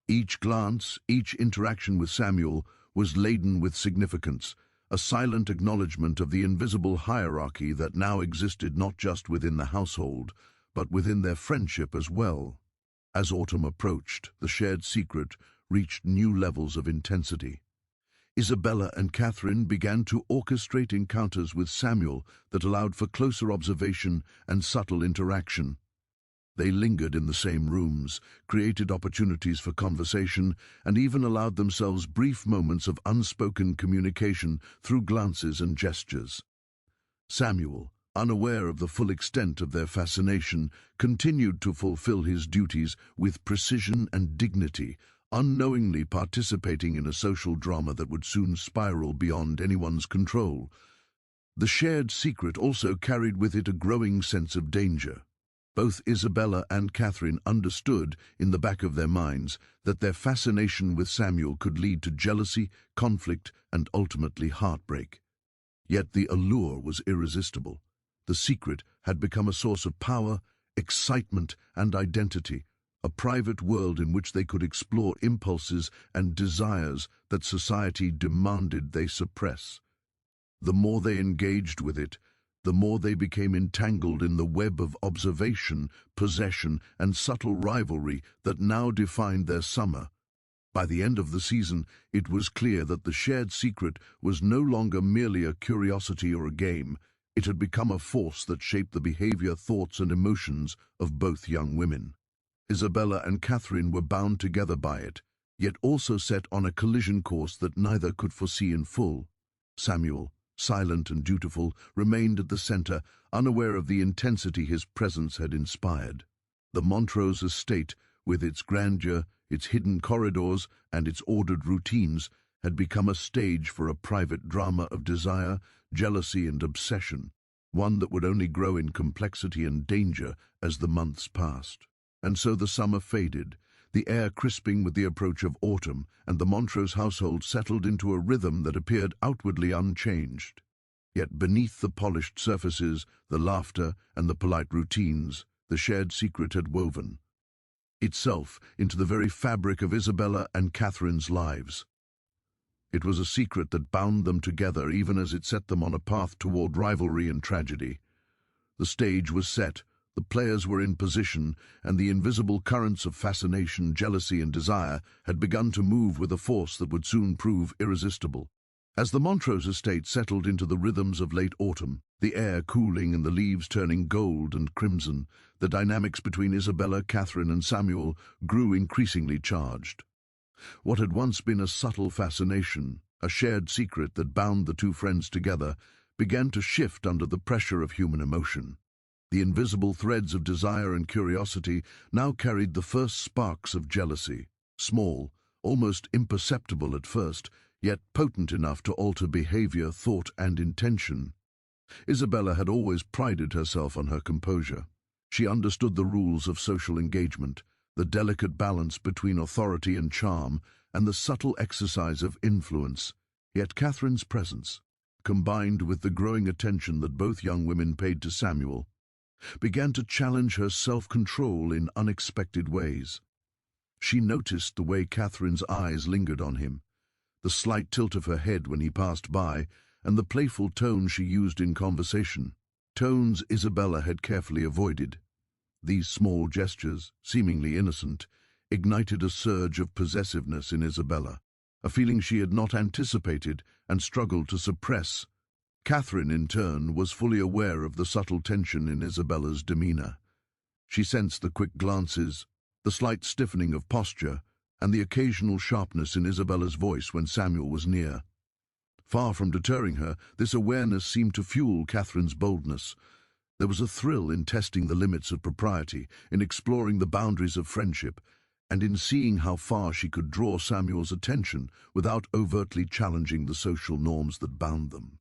Each glance, each interaction with Samuel was laden with significance, a silent acknowledgement of the invisible hierarchy that now existed not just within the household, but within their friendship as well. As autumn approached, the shared secret reached new levels of intensity. Isabella and Catherine began to orchestrate encounters with Samuel that allowed for closer observation and subtle interaction. They lingered in the same rooms, created opportunities for conversation, and even allowed themselves brief moments of unspoken communication through glances and gestures. Samuel, unaware of the full extent of their fascination, continued to fulfill his duties with precision and dignity, unknowingly participating in a social drama that would soon spiral beyond anyone's control. The shared secret also carried with it a growing sense of danger. Both Isabella and Catherine understood in the back of their minds that their fascination with Samuel could lead to jealousy, conflict, and ultimately heartbreak. Yet the allure was irresistible. The secret had become a source of power, excitement, and identity, a private world in which they could explore impulses and desires that society demanded they suppress. The more they engaged with it, the more they became entangled in the web of observation, possession, and subtle rivalry that now defined their summer. By the end of the season, it was clear that the shared secret was no longer merely a curiosity or a game. It had become a force that shaped the behavior, thoughts, and emotions of both young women. Isabella and Catherine were bound together by it, yet also set on a collision course that neither could foresee in full. Samuel, silent and dutiful, remained at the center, unaware of the intensity his presence had inspired. The Montrose estate, with its grandeur, its hidden corridors, and its ordered routines, had become a stage for a private drama of desire, jealousy, and obsession, one that would only grow in complexity and danger as the months passed. And so the summer faded, the air crisping with the approach of autumn, and the Montrose household settled into a rhythm that appeared outwardly unchanged. Yet beneath the polished surfaces, the laughter, and the polite routines, the shared secret had woven itself into the very fabric of Isabella and Catherine's lives. It was a secret that bound them together even as it set them on a path toward rivalry and tragedy. The stage was set, the players were in position, and the invisible currents of fascination, jealousy, and desire had begun to move with a force that would soon prove irresistible. As the Montrose estate settled into the rhythms of late autumn, the air cooling and the leaves turning gold and crimson, the dynamics between Isabella, Catherine, and Samuel grew increasingly charged. What had once been a subtle fascination, a shared secret that bound the two friends together, began to shift under the pressure of human emotion. The invisible threads of desire and curiosity now carried the first sparks of jealousy, small, almost imperceptible at first, yet potent enough to alter behavior, thought, and intention. Isabella had always prided herself on her composure. She understood the rules of social engagement, the delicate balance between authority and charm, and the subtle exercise of influence. Yet Catherine's presence, combined with the growing attention that both young women paid to Samuel, began to challenge her self-control in unexpected ways. She noticed the way Catherine's eyes lingered on him, the slight tilt of her head when he passed by, and the playful tone she used in conversation, tones Isabella had carefully avoided. These small gestures, seemingly innocent, ignited a surge of possessiveness in Isabella, a feeling she had not anticipated and struggled to suppress. Catherine, in turn, was fully aware of the subtle tension in Isabella's demeanor. She sensed the quick glances, the slight stiffening of posture, and the occasional sharpness in Isabella's voice when Samuel was near. Far from deterring her, this awareness seemed to fuel Catherine's boldness. There was a thrill in testing the limits of propriety, in exploring the boundaries of friendship, and in seeing how far she could draw Samuel's attention without overtly challenging the social norms that bound them.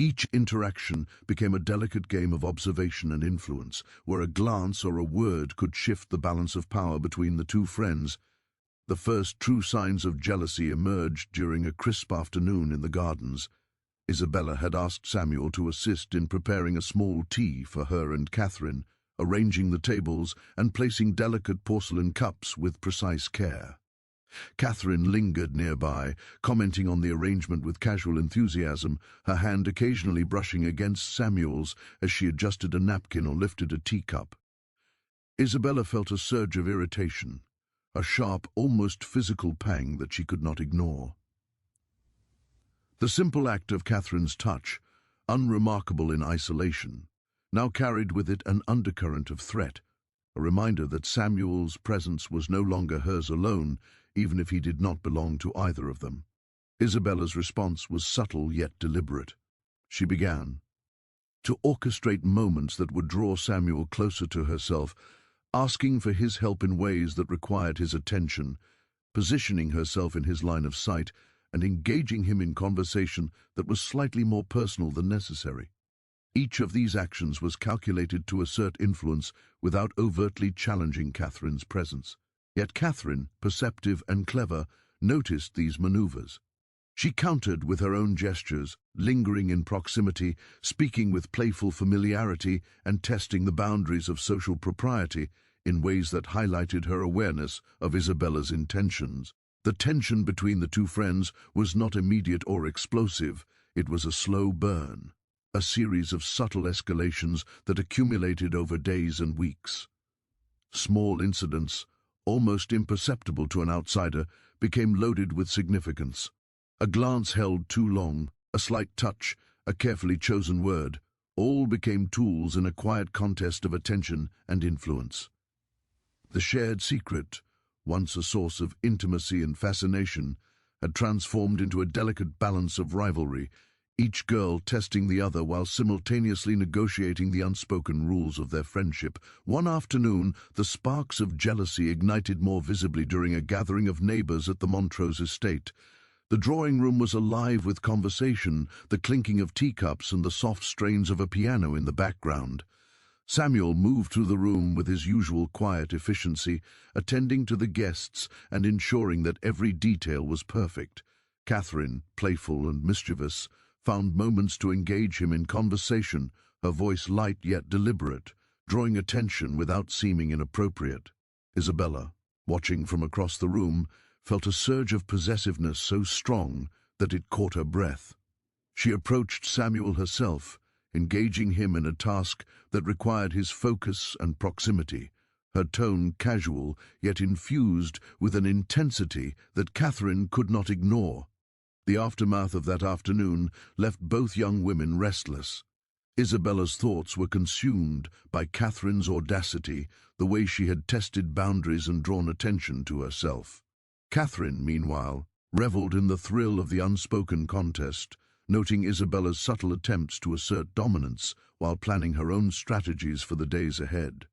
Each interaction became a delicate game of observation and influence, where a glance or a word could shift the balance of power between the two friends. The first true signs of jealousy emerged during a crisp afternoon in the gardens. Isabella had asked Samuel to assist in preparing a small tea for her and Catherine, arranging the tables and placing delicate porcelain cups with precise care. Catherine lingered nearby, commenting on the arrangement with casual enthusiasm, her hand occasionally brushing against Samuel's as she adjusted a napkin or lifted a teacup. Isabella felt a surge of irritation, a sharp, almost physical pang that she could not ignore. The simple act of Catherine's touch, unremarkable in isolation, now carried with it an undercurrent of threat, a reminder that Samuel's presence was no longer hers alone, even if he did not belong to either of them. Isabella's response was subtle yet deliberate. She began to orchestrate moments that would draw Samuel closer to herself, asking for his help in ways that required his attention, positioning herself in his line of sight, and engaging him in conversation that was slightly more personal than necessary. Each of these actions was calculated to assert influence without overtly challenging Catherine's presence. Yet Catherine, perceptive and clever, noticed these maneuvers. She countered with her own gestures, lingering in proximity, speaking with playful familiarity, and testing the boundaries of social propriety in ways that highlighted her awareness of Isabella's intentions. The tension between the two friends was not immediate or explosive. It was a slow burn, a series of subtle escalations that accumulated over days and weeks. Small incidents, almost imperceptible to an outsider, became loaded with significance. A glance held too long, a slight touch, a carefully chosen word, all became tools in a quiet contest of attention and influence. The shared secret, once a source of intimacy and fascination, had transformed into a delicate balance of rivalry, each girl testing the other while simultaneously negotiating the unspoken rules of their friendship. One afternoon, the sparks of jealousy ignited more visibly during a gathering of neighbors at the Montrose estate. The drawing room was alive with conversation, the clinking of teacups and the soft strains of a piano in the background. Samuel moved through the room with his usual quiet efficiency, attending to the guests and ensuring that every detail was perfect. Catherine, playful and mischievous, found moments to engage him in conversation, her voice light yet deliberate, drawing attention without seeming inappropriate. Isabella, watching from across the room, felt a surge of possessiveness so strong that it caught her breath. She approached Samuel herself, engaging him in a task that required his focus and proximity, her tone casual yet infused with an intensity that Catherine could not ignore. The aftermath of that afternoon left both young women restless. Isabella's thoughts were consumed by Catherine's audacity, the way she had tested boundaries and drawn attention to herself. Catherine, meanwhile, reveled in the thrill of the unspoken contest, noting Isabella's subtle attempts to assert dominance while planning her own strategies for the days ahead.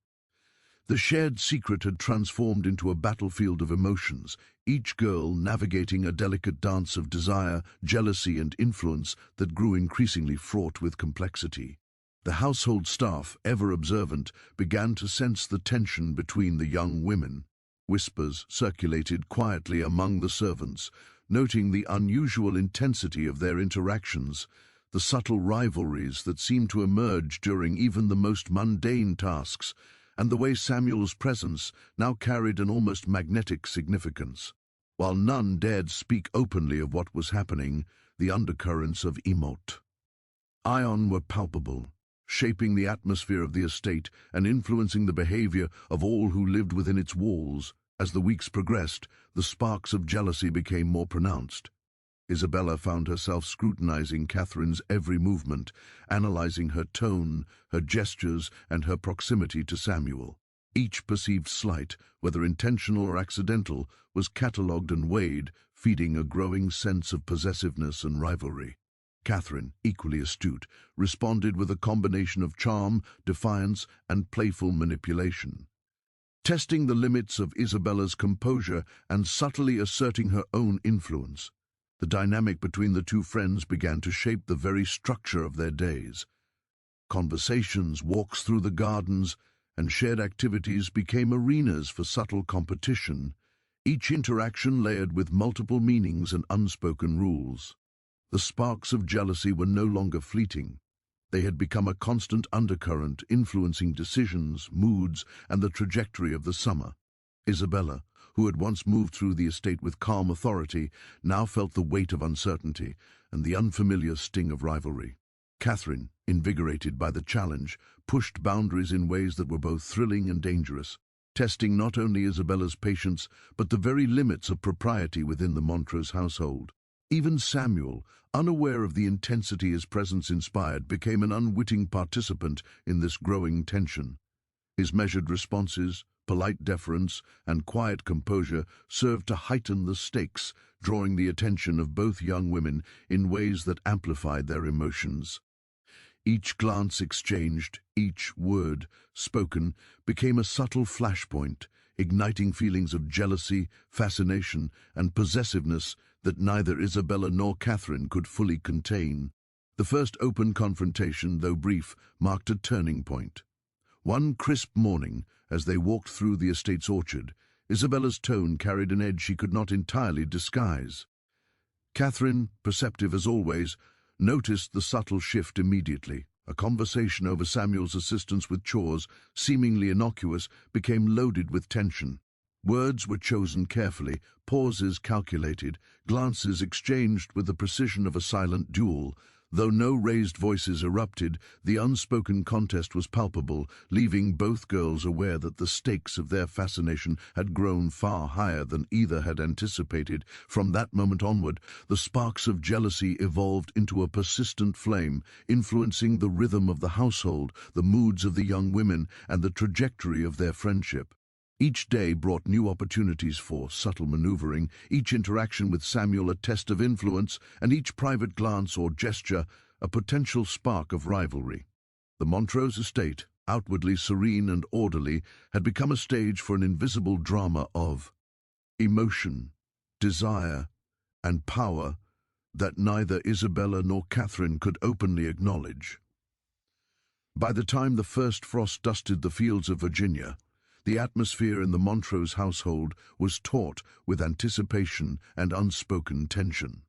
The shared secret had transformed into a battlefield of emotions, each girl navigating a delicate dance of desire, jealousy, and influence that grew increasingly fraught with complexity. The household staff, ever observant, began to sense the tension between the young women. Whispers circulated quietly among the servants, noting the unusual intensity of their interactions, the subtle rivalries that seemed to emerge during even the most mundane tasks, and the way Samuel's presence now carried an almost magnetic significance. While none dared speak openly of what was happening, the undercurrents of ion were palpable, shaping the atmosphere of the estate and influencing the behavior of all who lived within its walls. As the weeks progressed, the sparks of jealousy became more pronounced. Isabella found herself scrutinizing Catherine's every movement, analyzing her tone, her gestures, and her proximity to Samuel. Each perceived slight, whether intentional or accidental, was catalogued and weighed, feeding a growing sense of possessiveness and rivalry. Catherine, equally astute, responded with a combination of charm, defiance, and playful manipulation, testing the limits of Isabella's composure and subtly asserting her own influence. The dynamic between the two friends began to shape the very structure of their days. Conversations, walks through the gardens, and shared activities became arenas for subtle competition, each interaction layered with multiple meanings and unspoken rules. The sparks of jealousy were no longer fleeting. They had become a constant undercurrent, influencing decisions, moods, and the trajectory of the summer. Isabella, who had once moved through the estate with calm authority, now felt the weight of uncertainty and the unfamiliar sting of rivalry. Catherine, invigorated by the challenge, pushed boundaries in ways that were both thrilling and dangerous, testing not only Isabella's patience but the very limits of propriety within the Montrose household. Even Samuel, unaware of the intensity his presence inspired, became an unwitting participant in this growing tension. His measured responses, polite deference, and quiet composure served to heighten the stakes, drawing the attention of both young women in ways that amplified their emotions. Each glance exchanged, each word spoken, became a subtle flashpoint, igniting feelings of jealousy, fascination, and possessiveness that neither Isabella nor Catherine could fully contain. The first open confrontation, though brief, marked a turning point. One crisp morning, as they walked through the estate's orchard, Isabella's tone carried an edge she could not entirely disguise. Catherine, perceptive as always, noticed the subtle shift immediately. A conversation over Samuel's assistance with chores, seemingly innocuous, became loaded with tension. Words were chosen carefully, pauses calculated, glances exchanged with the precision of a silent duel. Though no raised voices erupted, the unspoken contest was palpable, leaving both girls aware that the stakes of their fascination had grown far higher than either had anticipated. From that moment onward, the sparks of jealousy evolved into a persistent flame, influencing the rhythm of the household, the moods of the young women, and the trajectory of their friendship. Each day brought new opportunities for subtle maneuvering, each interaction with Samuel a test of influence, and each private glance or gesture a potential spark of rivalry. The Montrose estate, outwardly serene and orderly, had become a stage for an invisible drama of emotion, desire, and power that neither Isabella nor Catherine could openly acknowledge. By the time the first frost dusted the fields of Virginia, the atmosphere in the Montrose household was taut with anticipation and unspoken tension.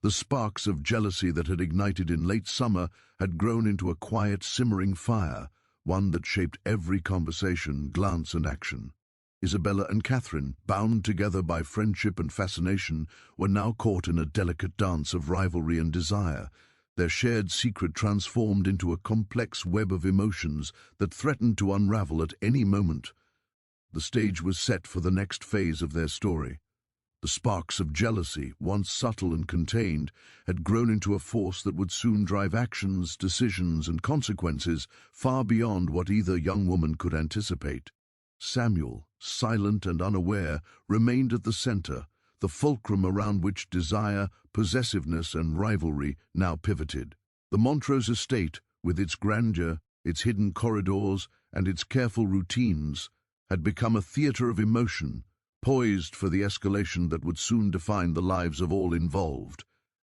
The sparks of jealousy that had ignited in late summer had grown into a quiet, simmering fire, one that shaped every conversation, glance, and action. Isabella and Catherine, bound together by friendship and fascination, were now caught in a delicate dance of rivalry and desire, their shared secret transformed into a complex web of emotions that threatened to unravel at any moment. The stage was set for the next phase of their story. The sparks of jealousy, once subtle and contained, had grown into a force that would soon drive actions, decisions, and consequences far beyond what either young woman could anticipate. Samuel, silent and unaware, remained at the center, the fulcrum around which desire, possessiveness, and rivalry now pivoted. The Montrose estate, with its grandeur, its hidden corridors, and its careful routines, had become a theater of emotion, poised for the escalation that would soon define the lives of all involved.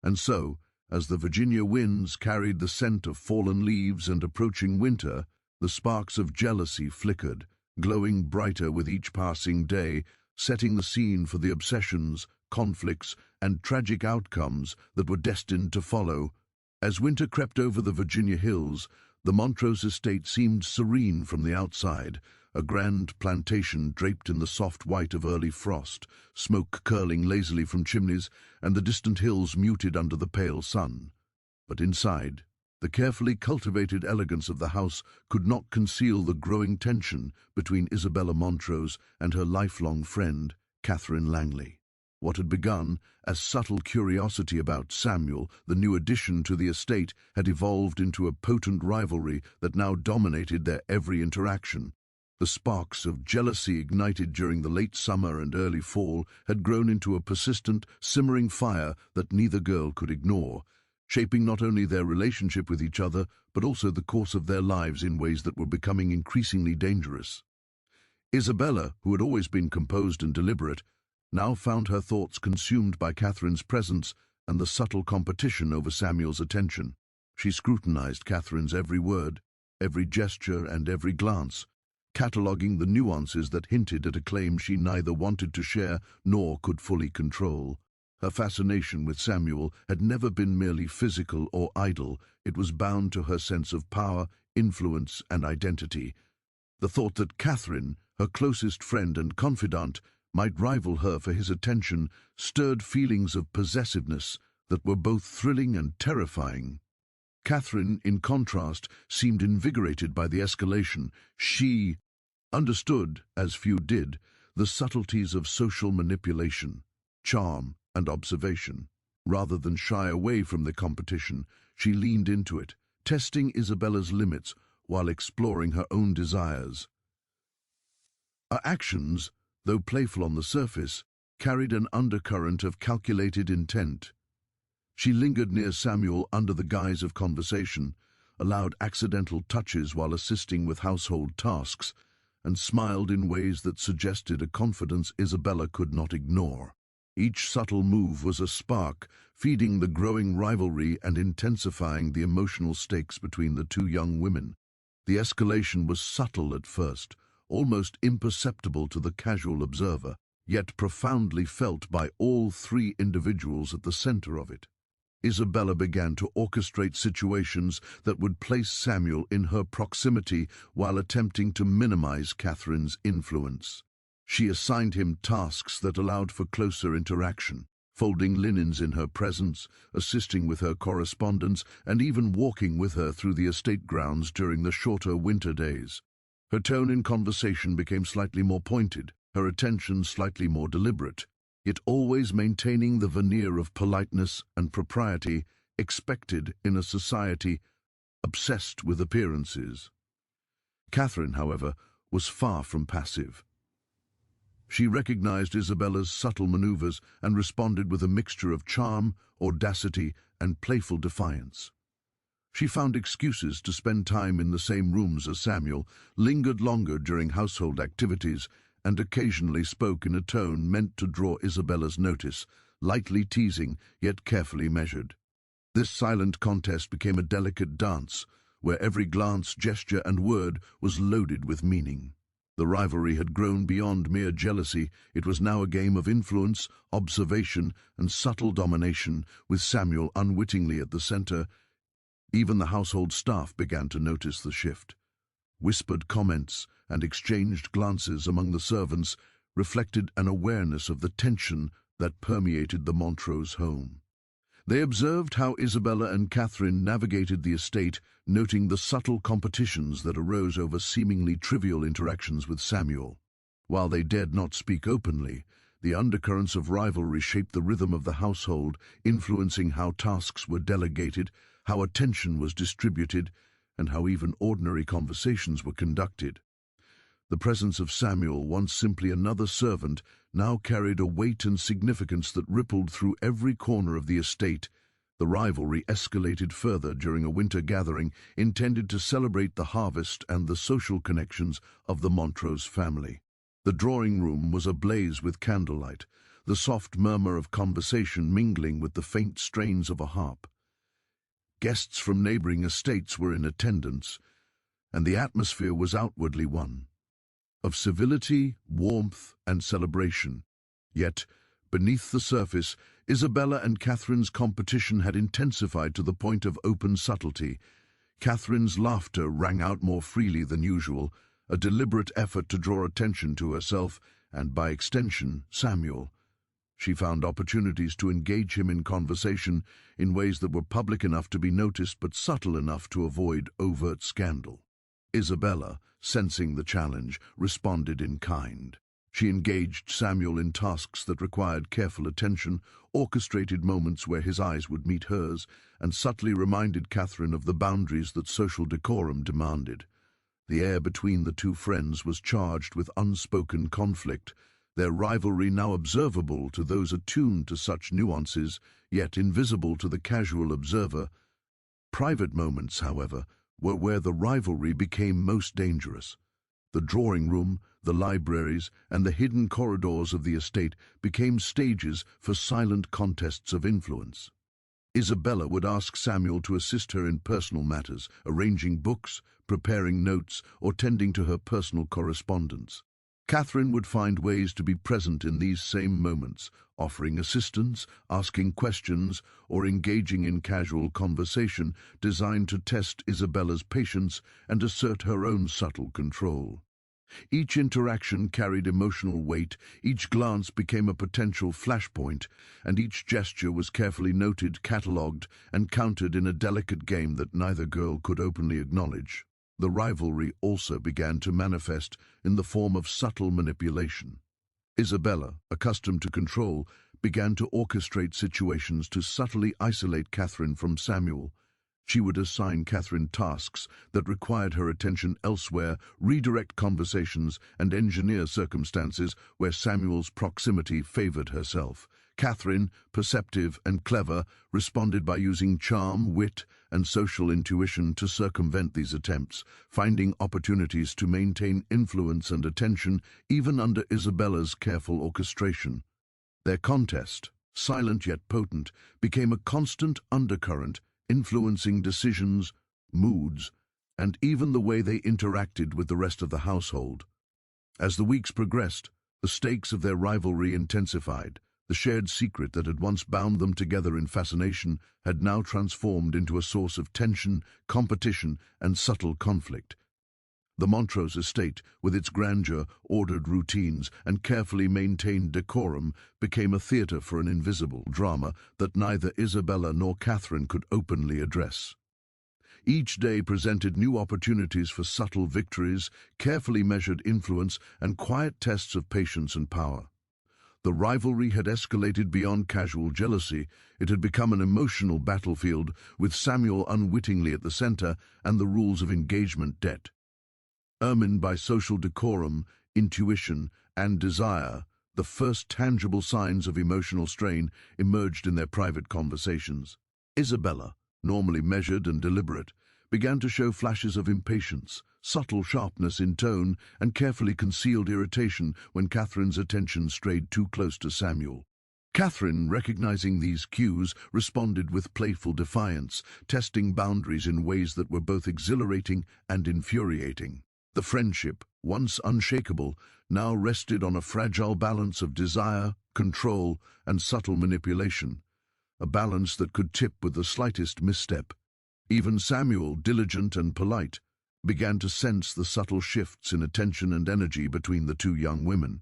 And so, as the Virginia winds carried the scent of fallen leaves and approaching winter, the sparks of jealousy flickered, glowing brighter with each passing day, setting the scene for the obsessions, conflicts, and tragic outcomes that were destined to follow. As winter crept over the Virginia hills, the Montrose estate seemed serene from the outside, a grand plantation draped in the soft white of early frost, smoke curling lazily from chimneys, and the distant hills muted under the pale sun. But inside, the carefully cultivated elegance of the house could not conceal the growing tension between Isabella Montrose and her lifelong friend, Catherine Langley. What had begun as subtle curiosity about Samuel, the new addition to the estate, had evolved into a potent rivalry that now dominated their every interaction. The sparks of jealousy ignited during the late summer and early fall had grown into a persistent, simmering fire that neither girl could ignore, shaping not only their relationship with each other, but also the course of their lives in ways that were becoming increasingly dangerous. Isabella, who had always been composed and deliberate, now found her thoughts consumed by Catherine's presence and the subtle competition over Samuel's attention. She scrutinized Catherine's every word, every gesture, and every glance, cataloguing the nuances that hinted at a claim she neither wanted to share nor could fully control. Her fascination with Samuel had never been merely physical or idle. It was bound to her sense of power, influence, and identity. The thought that Catherine, her closest friend and confidant, might rival her for his attention stirred feelings of possessiveness that were both thrilling and terrifying. Catherine, in contrast, seemed invigorated by the escalation. She understood, as few did, the subtleties of social manipulation, charm, and observation. Rather than shy away from the competition, she leaned into it, testing Isabella's limits while exploring her own desires. Her actions, though playful on the surface, carried an undercurrent of calculated intent. She lingered near Samuel under the guise of conversation, allowed accidental touches while assisting with household tasks, and smiled in ways that suggested a confidence Isabella could not ignore. Each subtle move was a spark, feeding the growing rivalry and intensifying the emotional stakes between the two young women. The escalation was subtle at first, almost imperceptible to the casual observer, yet profoundly felt by all three individuals at the center of it. Isabella began to orchestrate situations that would place Samuel in her proximity while attempting to minimize Catherine's influence. She assigned him tasks that allowed for closer interaction, folding linens in her presence, assisting with her correspondence, and even walking with her through the estate grounds during the shorter winter days. Her tone in conversation became slightly more pointed, her attention slightly more deliberate, yet always maintaining the veneer of politeness and propriety expected in a society obsessed with appearances. Catherine, however, was far from passive. She recognized Isabella's subtle maneuvers and responded with a mixture of charm, audacity, and playful defiance. She found excuses to spend time in the same rooms as Samuel, lingered longer during household activities, and occasionally spoke in a tone meant to draw Isabella's notice, lightly teasing, yet carefully measured. This silent contest became a delicate dance, where every glance, gesture, and word was loaded with meaning. The rivalry had grown beyond mere jealousy. It was now a game of influence, observation, and subtle domination, with Samuel unwittingly at the center. Even the household staff began to notice the shift. Whispered comments and exchanged glances among the servants reflected an awareness of the tension that permeated the Montrose home. They observed how Isabella and Catherine navigated the estate, noting the subtle competitions that arose over seemingly trivial interactions with Samuel. While they dared not speak openly, the undercurrents of rivalry shaped the rhythm of the household, influencing how tasks were delegated, how attention was distributed, and how even ordinary conversations were conducted. The presence of Samuel, once simply another servant, now carried a weight and significance that rippled through every corner of the estate. The rivalry escalated further during a winter gathering intended to celebrate the harvest and the social connections of the Montrose family. The drawing room was ablaze with candlelight, the soft murmur of conversation mingling with the faint strains of a harp. Guests from neighboring estates were in attendance, and the atmosphere was outwardly one of civility, warmth, and celebration. Yet, beneath the surface, Isabella and Catherine's competition had intensified to the point of open subtlety. Catherine's laughter rang out more freely than usual, a deliberate effort to draw attention to herself and, by extension, Samuel. She found opportunities to engage him in conversation in ways that were public enough to be noticed but subtle enough to avoid overt scandal. Isabella, sensing the challenge, responded in kind. She engaged Samuel in tasks that required careful attention, orchestrated moments where his eyes would meet hers, and subtly reminded Catherine of the boundaries that social decorum demanded. The air between the two friends was charged with unspoken conflict, their rivalry now observable to those attuned to such nuances, yet invisible to the casual observer. Private moments, however, were where the rivalry became most dangerous. The drawing room, the libraries, and the hidden corridors of the estate became stages for silent contests of influence. Isabella would ask Samuel to assist her in personal matters, arranging books, preparing notes, or tending to her personal correspondence. Catherine would find ways to be present in these same moments, offering assistance, asking questions, or engaging in casual conversation designed to test Isabella's patience and assert her own subtle control. Each interaction carried emotional weight, each glance became a potential flashpoint, and each gesture was carefully noted, catalogued, and counted in a delicate game that neither girl could openly acknowledge. The rivalry also began to manifest in the form of subtle manipulation. Isabella, accustomed to control, began to orchestrate situations to subtly isolate Catherine from Samuel. She would assign Catherine tasks that required her attention elsewhere, redirect conversations, and engineer circumstances where Samuel's proximity favored herself. Catherine, perceptive and clever, responded by using charm, wit, and social intuition to circumvent these attempts, finding opportunities to maintain influence and attention even under Isabella's careful orchestration. Their contest, silent yet potent, became a constant undercurrent, influencing decisions, moods, and even the way they interacted with the rest of the household. As the weeks progressed, the stakes of their rivalry intensified. The shared secret that had once bound them together in fascination had now transformed into a source of tension, competition, and subtle conflict. The Montrose estate, with its grandeur, ordered routines, and carefully maintained decorum, became a theatre for an invisible drama that neither Isabella nor Catherine could openly address. Each day presented new opportunities for subtle victories, carefully measured influence, and quiet tests of patience and power. The rivalry had escalated beyond casual jealousy. It had become an emotional battlefield, with Samuel unwittingly at the center and the rules of engagement debt. Ermined by social decorum, intuition, and desire, the first tangible signs of emotional strain emerged in their private conversations. Isabella, normally measured and deliberate, began to show flashes of impatience, subtle sharpness in tone, and carefully concealed irritation when Catherine's attention strayed too close to Samuel. Catherine, recognizing these cues, responded with playful defiance, testing boundaries in ways that were both exhilarating and infuriating. The friendship, once unshakable, now rested on a fragile balance of desire, control, and subtle manipulation, a balance that could tip with the slightest misstep. Even Samuel, diligent and polite, began to sense the subtle shifts in attention and energy between the two young women.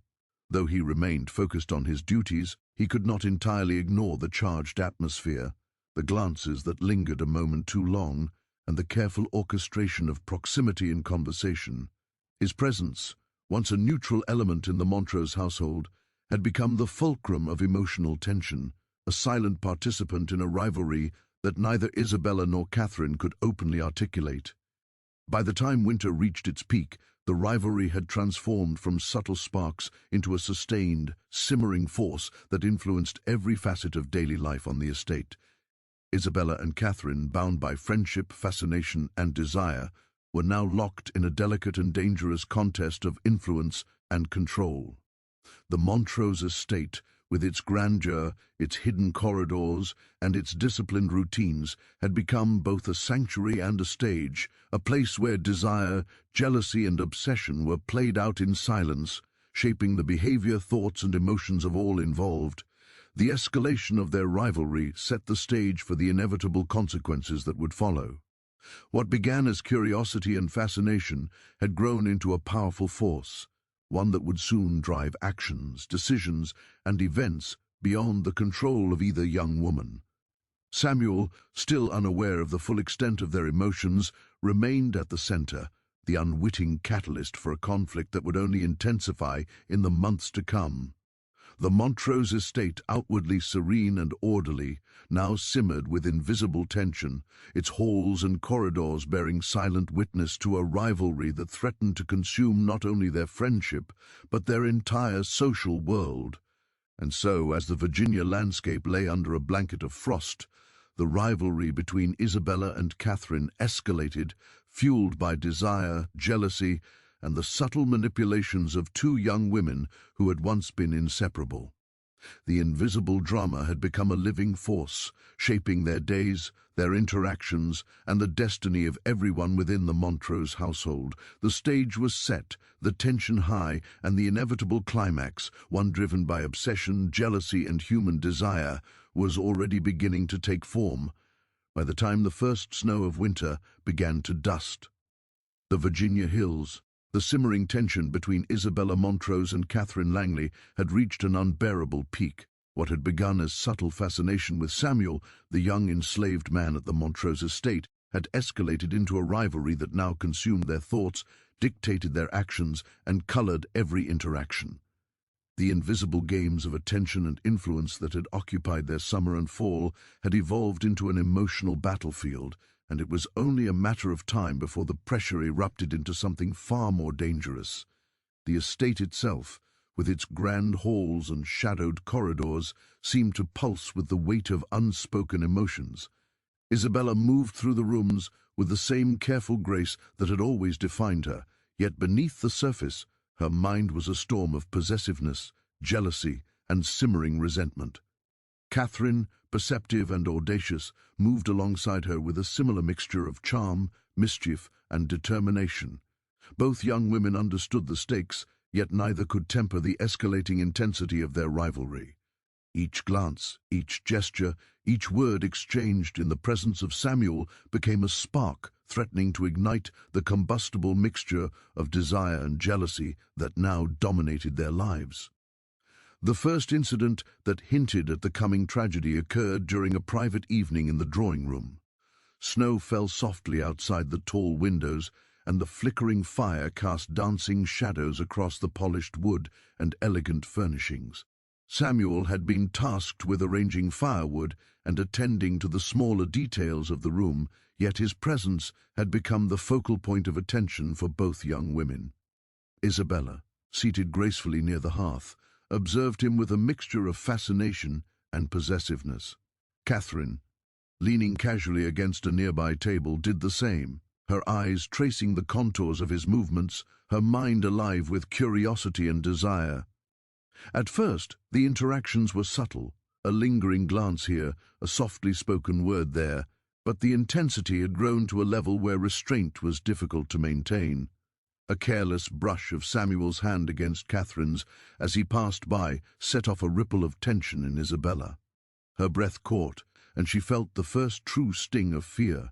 Though he remained focused on his duties, he could not entirely ignore the charged atmosphere, the glances that lingered a moment too long, and the careful orchestration of proximity in conversation. His presence, once a neutral element in the Montrose household, had become the fulcrum of emotional tension, a silent participant in a rivalry that neither Isabella nor Catherine could openly articulate. By the time winter reached its peak, the rivalry had transformed from subtle sparks into a sustained, simmering force that influenced every facet of daily life on the estate. Isabella and Catherine, bound by friendship, fascination, and desire, were now locked in a delicate and dangerous contest of influence and control. The Montrose estate, with its grandeur, its hidden corridors, and its disciplined routines, had become both a sanctuary and a stage, a place where desire, jealousy, and obsession were played out in silence, shaping the behavior, thoughts, and emotions of all involved. The escalation of their rivalry set the stage for the inevitable consequences that would follow. What began as curiosity and fascination had grown into a powerful force, one that would soon drive actions, decisions, and events beyond the control of either young woman. Samuel, still unaware of the full extent of their emotions, remained at the center, the unwitting catalyst for a conflict that would only intensify in the months to come. The Montrose estate, outwardly serene and orderly, now simmered with invisible tension, its halls and corridors bearing silent witness to a rivalry that threatened to consume not only their friendship, but their entire social world. And so, as the Virginia landscape lay under a blanket of frost, the rivalry between Isabella and Catherine escalated, fueled by desire, jealousy, and the subtle manipulations of two young women who had once been inseparable. The invisible drama had become a living force, shaping their days, their interactions, and the destiny of everyone within the Montrose household. The stage was set, the tension high, and the inevitable climax, one driven by obsession, jealousy, and human desire, was already beginning to take form. By the time the first snow of winter began to dust, the Virginia hills, the simmering tension between Isabella Montrose and Catherine Langley had reached an unbearable peak. What had begun as subtle fascination with Samuel, the young enslaved man at the Montrose estate, had escalated into a rivalry that now consumed their thoughts, dictated their actions, and colored every interaction. The invisible games of attention and influence that had occupied their summer and fall had evolved into an emotional battlefield, and it was only a matter of time before the pressure erupted into something far more dangerous. The estate itself, with its grand halls and shadowed corridors, seemed to pulse with the weight of unspoken emotions. Isabella moved through the rooms with the same careful grace that had always defined her, yet beneath the surface, her mind was a storm of possessiveness, jealousy, and simmering resentment. Catherine, perceptive and audacious, moved alongside her with a similar mixture of charm, mischief, and determination. Both young women understood the stakes, yet neither could temper the escalating intensity of their rivalry. Each glance, each gesture, each word exchanged in the presence of Samuel became a spark threatening to ignite the combustible mixture of desire and jealousy that now dominated their lives. The first incident that hinted at the coming tragedy occurred during a private evening in the drawing room. Snow fell softly outside the tall windows, and the flickering fire cast dancing shadows across the polished wood and elegant furnishings. Samuel had been tasked with arranging firewood and attending to the smaller details of the room, yet his presence had become the focal point of attention for both young women. Isabella, seated gracefully near the hearth, observed him with a mixture of fascination and possessiveness. Catherine, leaning casually against a nearby table, did the same, her eyes tracing the contours of his movements, her mind alive with curiosity and desire. At first, the interactions were subtle, a lingering glance here, a softly spoken word there, but the intensity had grown to a level where restraint was difficult to maintain. A careless brush of Samuel's hand against Catherine's as he passed by set off a ripple of tension in Isabella. Her breath caught, and she felt the first true sting of fear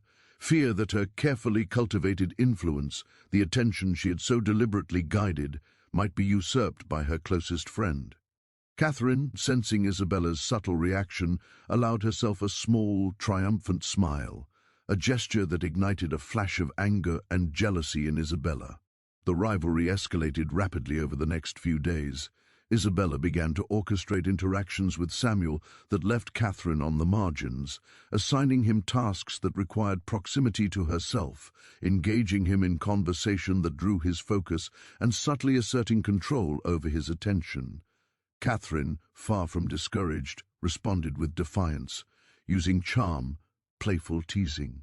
that her carefully cultivated influence, the attention she had so deliberately guided, might be usurped by her closest friend. Catherine, sensing Isabella's subtle reaction, allowed herself a small, triumphant smile, a gesture that ignited a flash of anger and jealousy in Isabella. The rivalry escalated rapidly over the next few days. Isabella began to orchestrate interactions with Samuel that left Catherine on the margins, assigning him tasks that required proximity to herself, engaging him in conversation that drew his focus, and subtly asserting control over his attention. Catherine, far from discouraged, responded with defiance, using charm, playful teasing,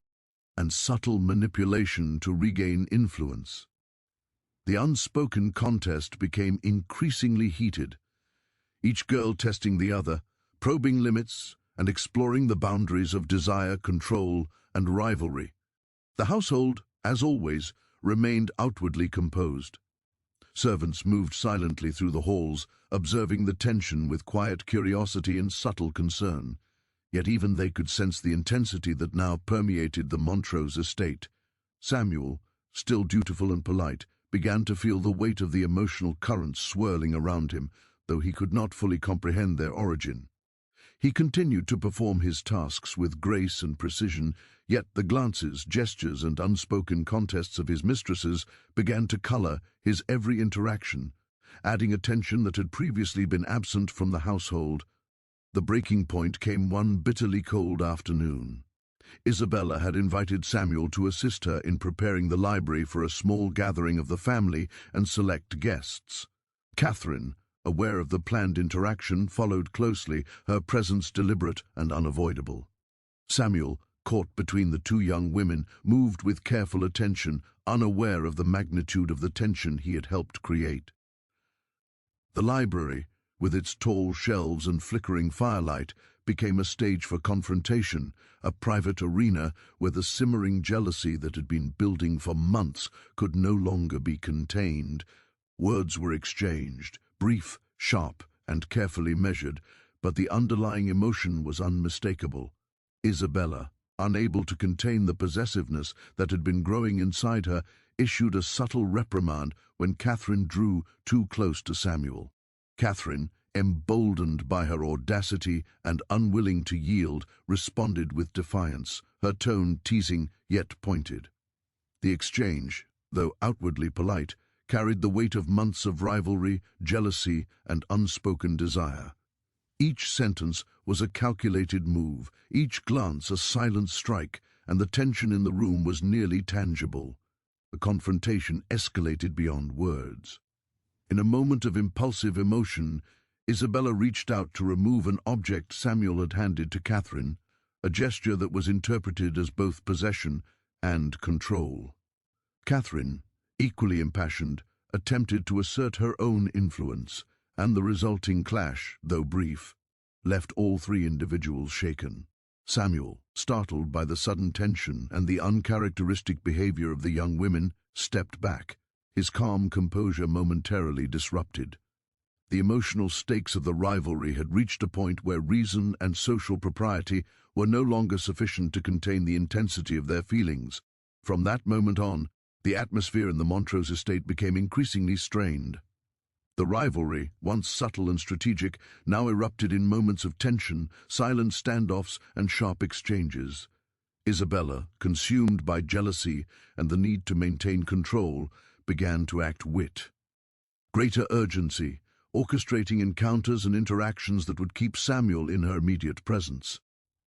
and subtle manipulation to regain influence. The unspoken contest became increasingly heated, each girl testing the other, probing limits, and exploring the boundaries of desire, control, and rivalry. The household, as always, remained outwardly composed. Servants moved silently through the halls, observing the tension with quiet curiosity and subtle concern. Yet even they could sense the intensity that now permeated the Montrose estate. Samuel, still dutiful and polite, began to feel the weight of the emotional currents swirling around him, though he could not fully comprehend their origin. He continued to perform his tasks with grace and precision, yet the glances, gestures, and unspoken contests of his mistresses began to color his every interaction, adding a tension that had previously been absent from the household. The breaking point came one bitterly cold afternoon. Isabella had invited Samuel to assist her in preparing the library for a small gathering of the family and select guests. Catherine, aware of the planned interaction, followed closely, her presence deliberate and unavoidable. Samuel, caught between the two young women, moved with careful attention, unaware of the magnitude of the tension he had helped create. The library, with its tall shelves and flickering firelight, became a stage for confrontation, a private arena where the simmering jealousy that had been building for months could no longer be contained. Words were exchanged, brief, sharp, and carefully measured, but the underlying emotion was unmistakable. Isabella, unable to contain the possessiveness that had been growing inside her, issued a subtle reprimand when Catherine drew too close to Samuel. Catherine, emboldened by her audacity and unwilling to yield, responded with defiance, her tone teasing yet pointed. The exchange, though outwardly polite, carried the weight of months of rivalry, jealousy, and unspoken desire. Each sentence was a calculated move, each glance a silent strike, and the tension in the room was nearly tangible. The confrontation escalated beyond words. In a moment of impulsive emotion, Isabella reached out to remove an object Samuel had handed to Catherine, a gesture that was interpreted as both possession and control. Catherine, equally impassioned, attempted to assert her own influence, and the resulting clash, though brief, left all three individuals shaken. Samuel, startled by the sudden tension and the uncharacteristic behavior of the young women, stepped back, his calm composure momentarily disrupted. The emotional stakes of the rivalry had reached a point where reason and social propriety were no longer sufficient to contain the intensity of their feelings. From that moment on, the atmosphere in the Montrose estate became increasingly strained. The rivalry, once subtle and strategic, now erupted in moments of tension, silent standoffs, and sharp exchanges. Isabella, consumed by jealousy and the need to maintain control, began to act wit. Greater urgency, orchestrating encounters and interactions that would keep Samuel in her immediate presence.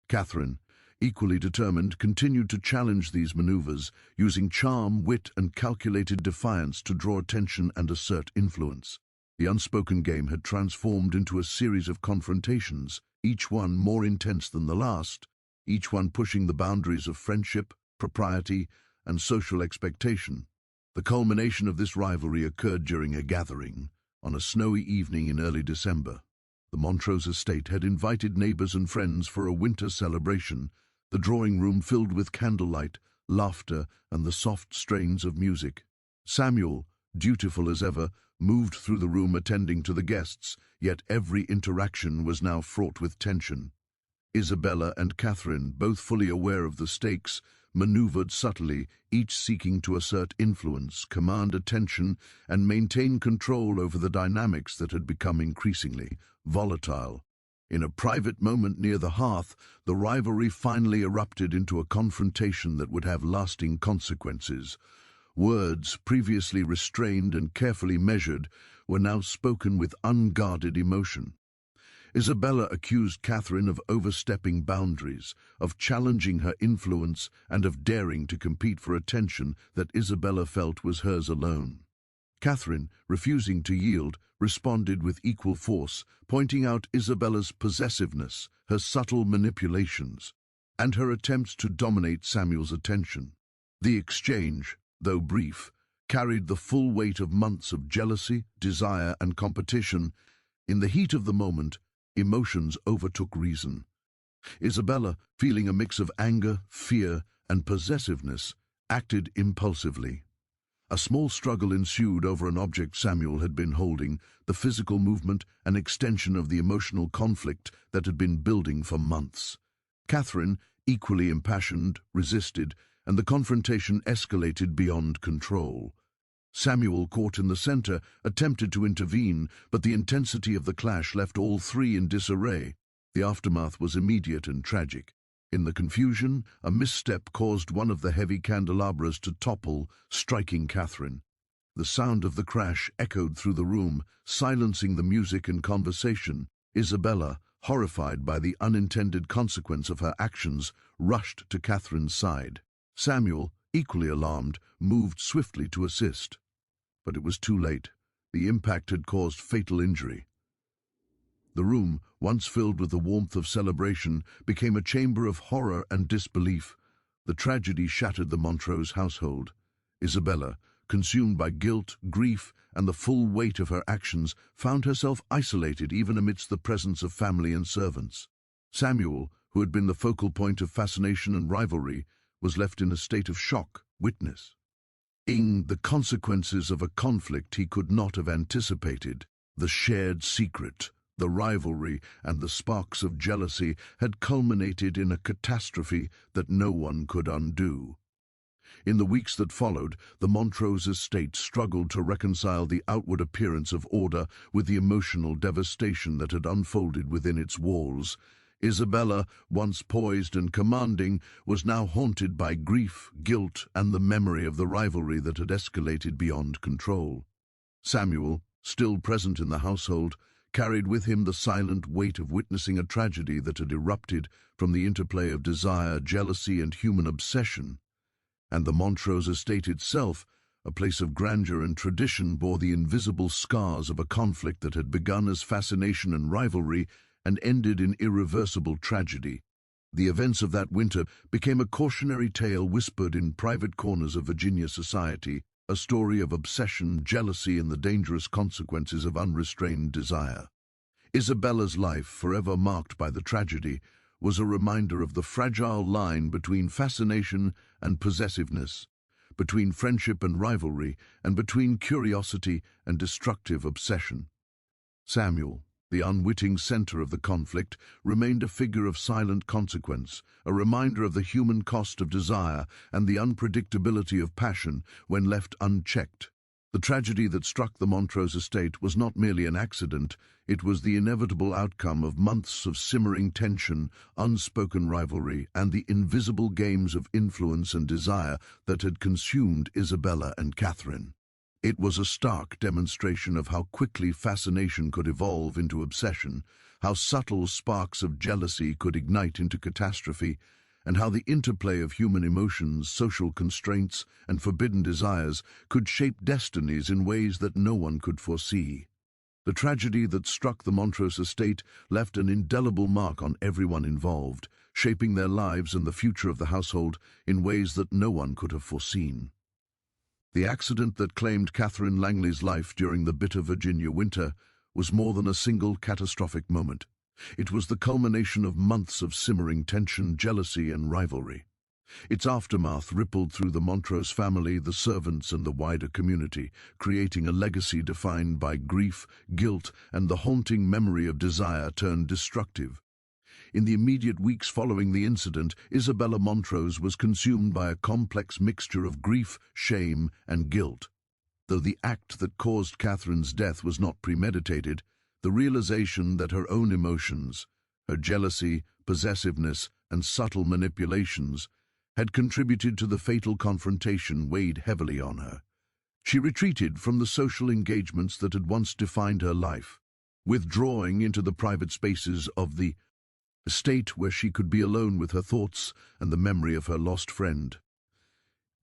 Catherine, equally determined, continued to challenge these maneuvers, using charm, wit, and calculated defiance to draw attention and assert influence. The unspoken game had transformed into a series of confrontations, each one more intense than the last, each one pushing the boundaries of friendship, propriety, and social expectation. The culmination of this rivalry occurred during a gathering, on a snowy evening in early December. The Montrose estate had invited neighbors and friends for a winter celebration, the drawing room filled with candlelight, laughter, and the soft strains of music. Samuel, dutiful as ever, moved through the room attending to the guests, yet every interaction was now fraught with tension. Isabella and Catherine, both fully aware of the stakes, maneuvered subtly, each seeking to assert influence, command attention, and maintain control over the dynamics that had become increasingly volatile. In a private moment near the hearth, the rivalry finally erupted into a confrontation that would have lasting consequences. Words, previously restrained and carefully measured, were now spoken with unguarded emotion. Isabella accused Catherine of overstepping boundaries, of challenging her influence, and of daring to compete for attention that Isabella felt was hers alone. Catherine, refusing to yield, responded with equal force, pointing out Isabella's possessiveness, her subtle manipulations, and her attempts to dominate Samuel's attention. The exchange, though brief, carried the full weight of months of jealousy, desire, and competition. In the heat of the moment, emotions overtook reason. Isabella, feeling a mix of anger, fear, and possessiveness, acted impulsively. A small struggle ensued over an object Samuel had been holding, the physical movement an extension of the emotional conflict that had been building for months. Catherine, equally impassioned, resisted, and the confrontation escalated beyond control. Samuel, caught in the center, attempted to intervene, but the intensity of the clash left all three in disarray. The aftermath was immediate and tragic. In the confusion, a misstep caused one of the heavy candelabras to topple, striking Catherine. The sound of the crash echoed through the room, silencing the music and conversation. Isabella, horrified by the unintended consequence of her actions, rushed to Catherine's side. Samuel, equally alarmed, moved swiftly to assist. But it was too late. The impact had caused fatal injury. The room, once filled with the warmth of celebration, became a chamber of horror and disbelief. The tragedy shattered the Montrose household. Isabella, consumed by guilt, grief, and the full weight of her actions, found herself isolated even amidst the presence of family and servants. Samuel, who had been the focal point of fascination and rivalry, was left in a state of shock, witnessing the consequences of a conflict he could not have anticipated. The shared secret, the rivalry, and the sparks of jealousy had culminated in a catastrophe that no one could undo. In the weeks that followed, the Montrose estate struggled to reconcile the outward appearance of order with the emotional devastation that had unfolded within its walls. Isabella, once poised and commanding, was now haunted by grief, guilt, and the memory of the rivalry that had escalated beyond control. Samuel, still present in the household, carried with him the silent weight of witnessing a tragedy that had erupted from the interplay of desire, jealousy, and human obsession. And the Montrose estate itself, a place of grandeur and tradition, bore the invisible scars of a conflict that had begun as fascination and rivalry and ended in irreversible tragedy. The events of that winter became a cautionary tale whispered in private corners of Virginia society, a story of obsession, jealousy, and the dangerous consequences of unrestrained desire. Isabella's life, forever marked by the tragedy, was a reminder of the fragile line between fascination and possessiveness, between friendship and rivalry, and between curiosity and destructive obsession. Samuel, the unwitting center of the conflict, remained a figure of silent consequence, a reminder of the human cost of desire and the unpredictability of passion when left unchecked. The tragedy that struck the Montrose estate was not merely an accident, it was the inevitable outcome of months of simmering tension, unspoken rivalry, and the invisible games of influence and desire that had consumed Isabella and Catherine. It was a stark demonstration of how quickly fascination could evolve into obsession, how subtle sparks of jealousy could ignite into catastrophe, and how the interplay of human emotions, social constraints, and forbidden desires could shape destinies in ways that no one could foresee. The tragedy that struck the Montrose estate left an indelible mark on everyone involved, shaping their lives and the future of the household in ways that no one could have foreseen. The accident that claimed Catherine Langley's life during the bitter Virginia winter was more than a single catastrophic moment. It was the culmination of months of simmering tension, jealousy, and rivalry. Its aftermath rippled through the Montrose family, the servants, and the wider community, creating a legacy defined by grief, guilt, and the haunting memory of desire turned destructive. In the immediate weeks following the incident, Isabella Montrose was consumed by a complex mixture of grief, shame, and guilt. Though the act that caused Catherine's death was not premeditated, the realization that her own emotions, her jealousy, possessiveness, and subtle manipulations, had contributed to the fatal confrontation weighed heavily on her. She retreated from the social engagements that had once defined her life, withdrawing into the private spaces of the estate where she could be alone with her thoughts and the memory of her lost friend.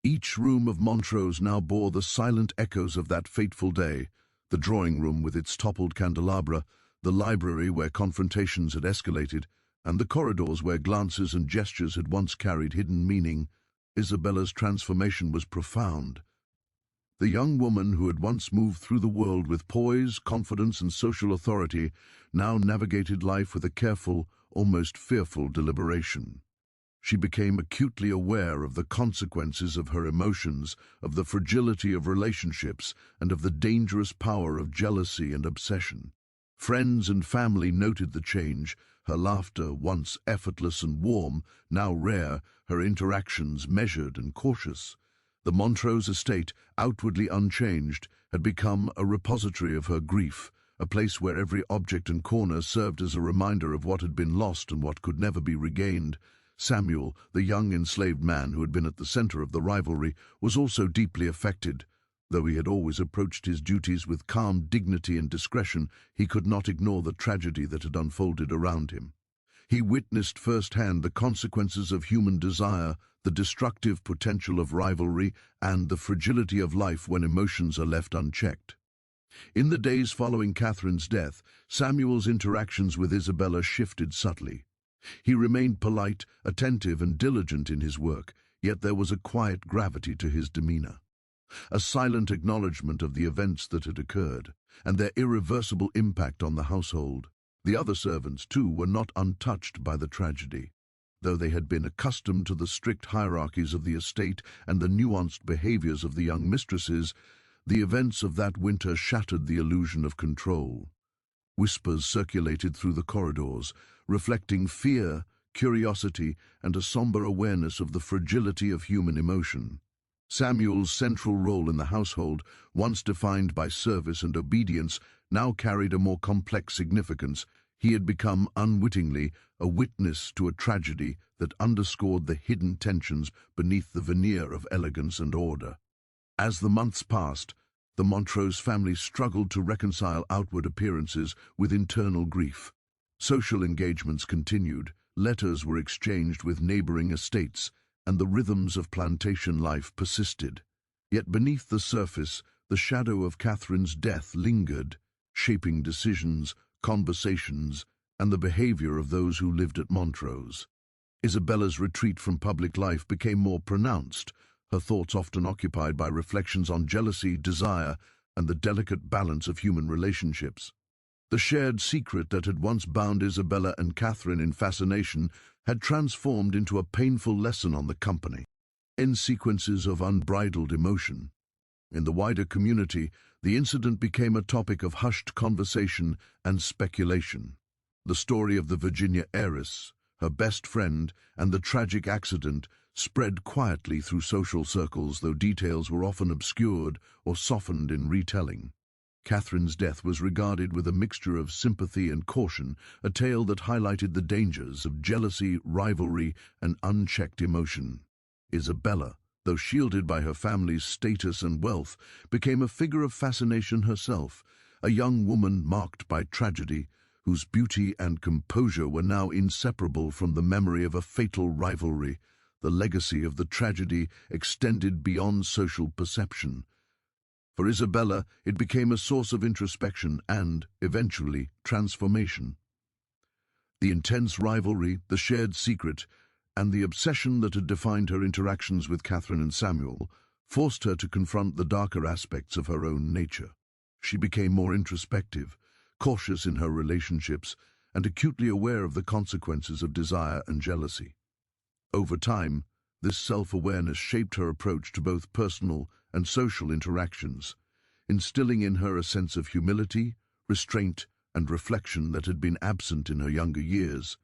Each room of Montrose now bore the silent echoes of that fateful day: the drawing room with its toppled candelabra, the library where confrontations had escalated, and the corridors where glances and gestures had once carried hidden meaning. Isabella's transformation was profound. The young woman who had once moved through the world with poise, confidence, and social authority now navigated life with a careful, almost fearful deliberation. She became acutely aware of the consequences of her emotions, of the fragility of relationships, and of the dangerous power of jealousy and obsession. Friends and family noted the change, her laughter, once effortless and warm, now rare, her interactions measured and cautious. The Montrose estate, outwardly unchanged, had become a repository of her grief, a place where every object and corner served as a reminder of what had been lost and what could never be regained. Samuel, the young enslaved man who had been at the center of the rivalry, was also deeply affected. Though he had always approached his duties with calm dignity and discretion, he could not ignore the tragedy that had unfolded around him. He witnessed firsthand the consequences of human desire, the destructive potential of rivalry, and the fragility of life when emotions are left unchecked. In the days following Catherine's death, Samuel's interactions with Isabella shifted subtly. He remained polite, attentive, and diligent in his work, yet there was a quiet gravity to his demeanor, a silent acknowledgement of the events that had occurred, and their irreversible impact on the household. The other servants, too, were not untouched by the tragedy. Though they had been accustomed to the strict hierarchies of the estate and the nuanced behaviors of the young mistresses, the events of that winter shattered the illusion of control. Whispers circulated through the corridors, reflecting fear, curiosity, and a somber awareness of the fragility of human emotion. Samuel's central role in the household, once defined by service and obedience, now carried a more complex significance. He had become, unwittingly, a witness to a tragedy that underscored the hidden tensions beneath the veneer of elegance and order. As the months passed, the Montrose family struggled to reconcile outward appearances with internal grief. Social engagements continued, letters were exchanged with neighboring estates, and the rhythms of plantation life persisted. Yet beneath the surface, the shadow of Catherine's death lingered, shaping decisions, conversations, and the behavior of those who lived at Montrose. Isabella's retreat from public life became more pronounced, her thoughts often occupied by reflections on jealousy, desire, and the delicate balance of human relationships. The shared secret that had once bound Isabella and Catherine in fascination had transformed into a painful lesson on the company, in sequences of unbridled emotion. In the wider community, the incident became a topic of hushed conversation and speculation. The story of the Virginia heiress, her best friend, and the tragic accident spread quietly through social circles, though details were often obscured or softened in retelling. Catherine's death was regarded with a mixture of sympathy and caution, a tale that highlighted the dangers of jealousy, rivalry, and unchecked emotion. Isabella, though shielded by her family's status and wealth, became a figure of fascination herself, a young woman marked by tragedy, whose beauty and composure were now inseparable from the memory of a fatal rivalry. The legacy of the tragedy extended beyond social perception. For Isabella, it became a source of introspection and, eventually, transformation. The intense rivalry, the shared secret, and the obsession that had defined her interactions with Catherine and Samuel forced her to confront the darker aspects of her own nature. She became more introspective, cautious in her relationships, and acutely aware of the consequences of desire and jealousy. Over time, this self-awareness shaped her approach to both personal and social interactions, instilling in her a sense of humility, restraint, and reflection that had been absent in her younger years.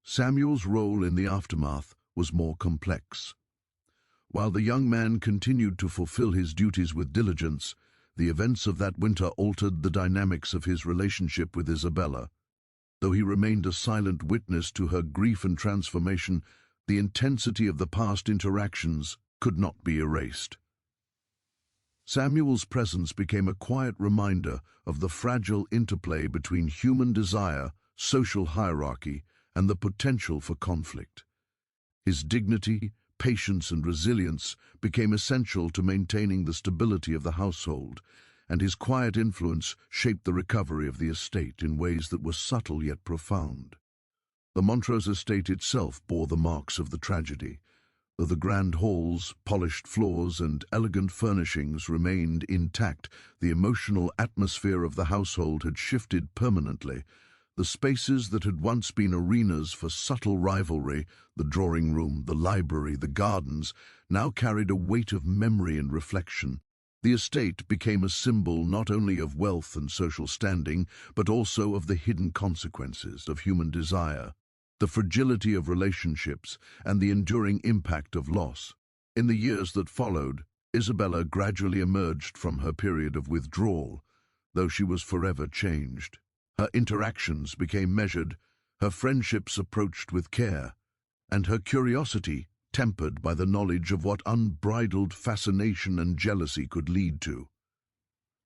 Samuel's role in the aftermath was more complex. While the young man continued to fulfill his duties with diligence, the events of that winter altered the dynamics of his relationship with Isabella. Though he remained a silent witness to her grief and transformation, the intensity of the past interactions could not be erased. Samuel's presence became a quiet reminder of the fragile interplay between human desire, social hierarchy, and the potential for conflict. His dignity, patience, and resilience became essential to maintaining the stability of the household, and his quiet influence shaped the recovery of the estate in ways that were subtle yet profound. The Montrose estate itself bore the marks of the tragedy. Though the grand halls, polished floors, and elegant furnishings remained intact, the emotional atmosphere of the household had shifted permanently. The spaces that had once been arenas for subtle rivalry, the drawing room, the library, the gardens, now carried a weight of memory and reflection. The estate became a symbol not only of wealth and social standing, but also of the hidden consequences of human desire, the fragility of relationships, and the enduring impact of loss. In the years that followed, Isabella gradually emerged from her period of withdrawal, though she was forever changed. Her interactions became measured, her friendships approached with care, and her curiosity tempered by the knowledge of what unbridled fascination and jealousy could lead to.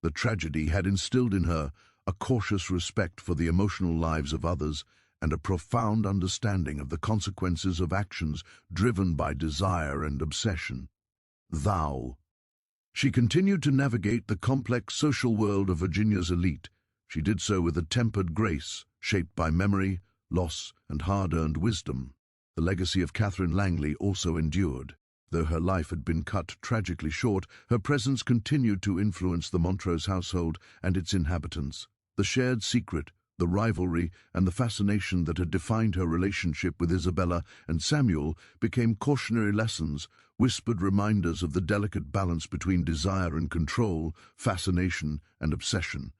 The tragedy had instilled in her a cautious respect for the emotional lives of others and a profound understanding of the consequences of actions driven by desire and obsession. She continued to navigate the complex social world of Virginia's elite. She did so with a tempered grace, shaped by memory, loss, and hard-earned wisdom. The legacy of Catherine Langley also endured. Though her life had been cut tragically short, her presence continued to influence the Montrose household and its inhabitants. The shared secret, the rivalry, and the fascination that had defined her relationship with Isabella and Samuel became cautionary lessons, whispered reminders of the delicate balance between desire and control, fascination and obsession.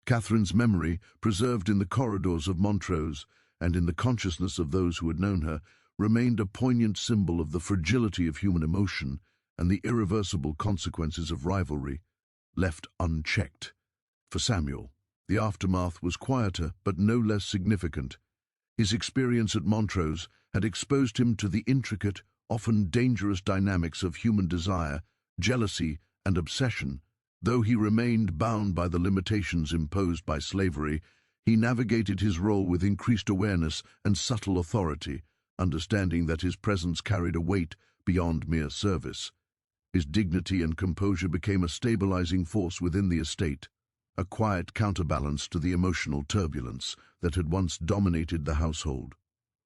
Catherine's memory, preserved in the corridors of Montrose and in the consciousness of those who had known her, remained a poignant symbol of the fragility of human emotion and the irreversible consequences of rivalry, left unchecked. For Samuel, the aftermath was quieter but no less significant. His experience at Montrose had exposed him to the intricate, often dangerous dynamics of human desire, jealousy, and obsession. Though he remained bound by the limitations imposed by slavery, he navigated his role with increased awareness and subtle authority, understanding that his presence carried a weight beyond mere service. His dignity and composure became a stabilizing force within the estate, a quiet counterbalance to the emotional turbulence that had once dominated the household.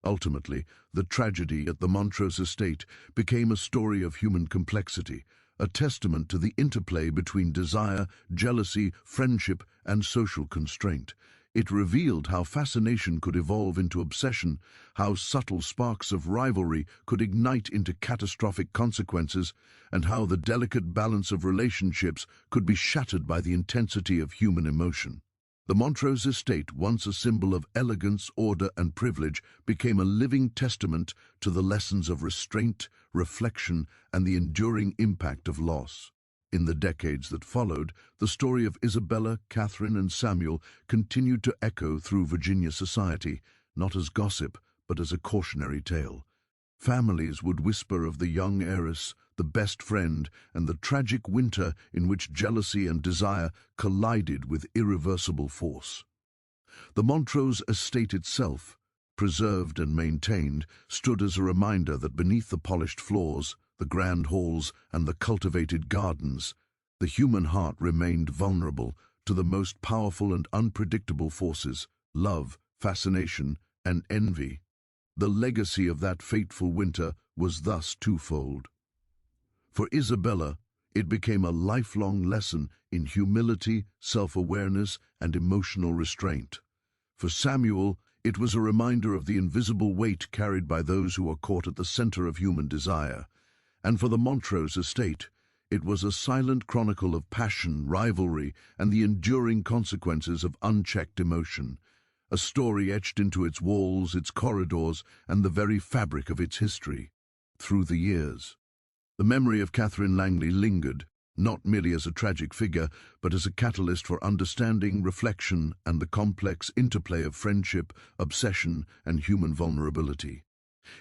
Ultimately, the tragedy at the Montrose estate became a story of human complexity, a testament to the interplay between desire, jealousy, friendship, and social constraint. It revealed how fascination could evolve into obsession, how subtle sparks of rivalry could ignite into catastrophic consequences, and how the delicate balance of relationships could be shattered by the intensity of human emotion. The Montrose estate, once a symbol of elegance, order, and privilege, became a living testament to the lessons of restraint, reflection, and the enduring impact of loss. In the decades that followed, the story of Isabella, Catherine, and Samuel continued to echo through Virginia society, not as gossip, but as a cautionary tale. Families would whisper of the young heiress, the best friend, and the tragic winter in which jealousy and desire collided with irreversible force. The Montrose estate itself, preserved and maintained, stood as a reminder that beneath the polished floors, the grand halls, and the cultivated gardens, the human heart remained vulnerable to the most powerful and unpredictable forces: love, fascination, and envy. The legacy of that fateful winter was thus twofold. For Isabella, it became a lifelong lesson in humility, self-awareness, and emotional restraint. For Samuel, it was a reminder of the invisible weight carried by those who are caught at the center of human desire. And for the Montrose estate, it was a silent chronicle of passion, rivalry, and the enduring consequences of unchecked emotion. A story etched into its walls, its corridors, and the very fabric of its history. Through the years, the memory of Catherine Langley lingered, not merely as a tragic figure, but as a catalyst for understanding, reflection, and the complex interplay of friendship, obsession, and human vulnerability.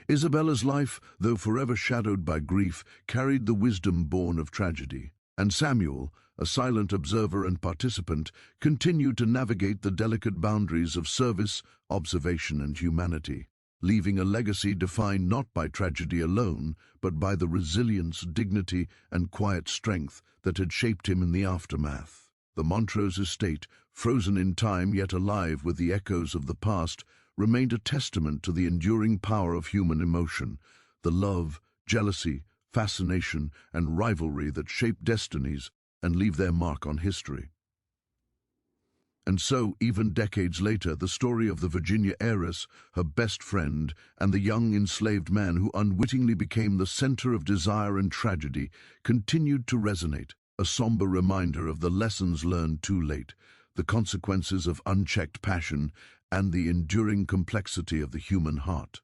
Isabella's life, though forever shadowed by grief, carried the wisdom born of tragedy. And Samuel, a silent observer and participant, continued to navigate the delicate boundaries of service, observation, and humanity, leaving a legacy defined not by tragedy alone, but by the resilience, dignity, and quiet strength that had shaped him in the aftermath. The Montrose estate, frozen in time yet alive with the echoes of the past, remained a testament to the enduring power of human emotion, the love, jealousy, fascination, and rivalry that shape destinies and leave their mark on history. And so, even decades later, the story of the Virginia heiress, her best friend, and the young enslaved man who unwittingly became the center of desire and tragedy continued to resonate, a somber reminder of the lessons learned too late, the consequences of unchecked passion, and the enduring complexity of the human heart.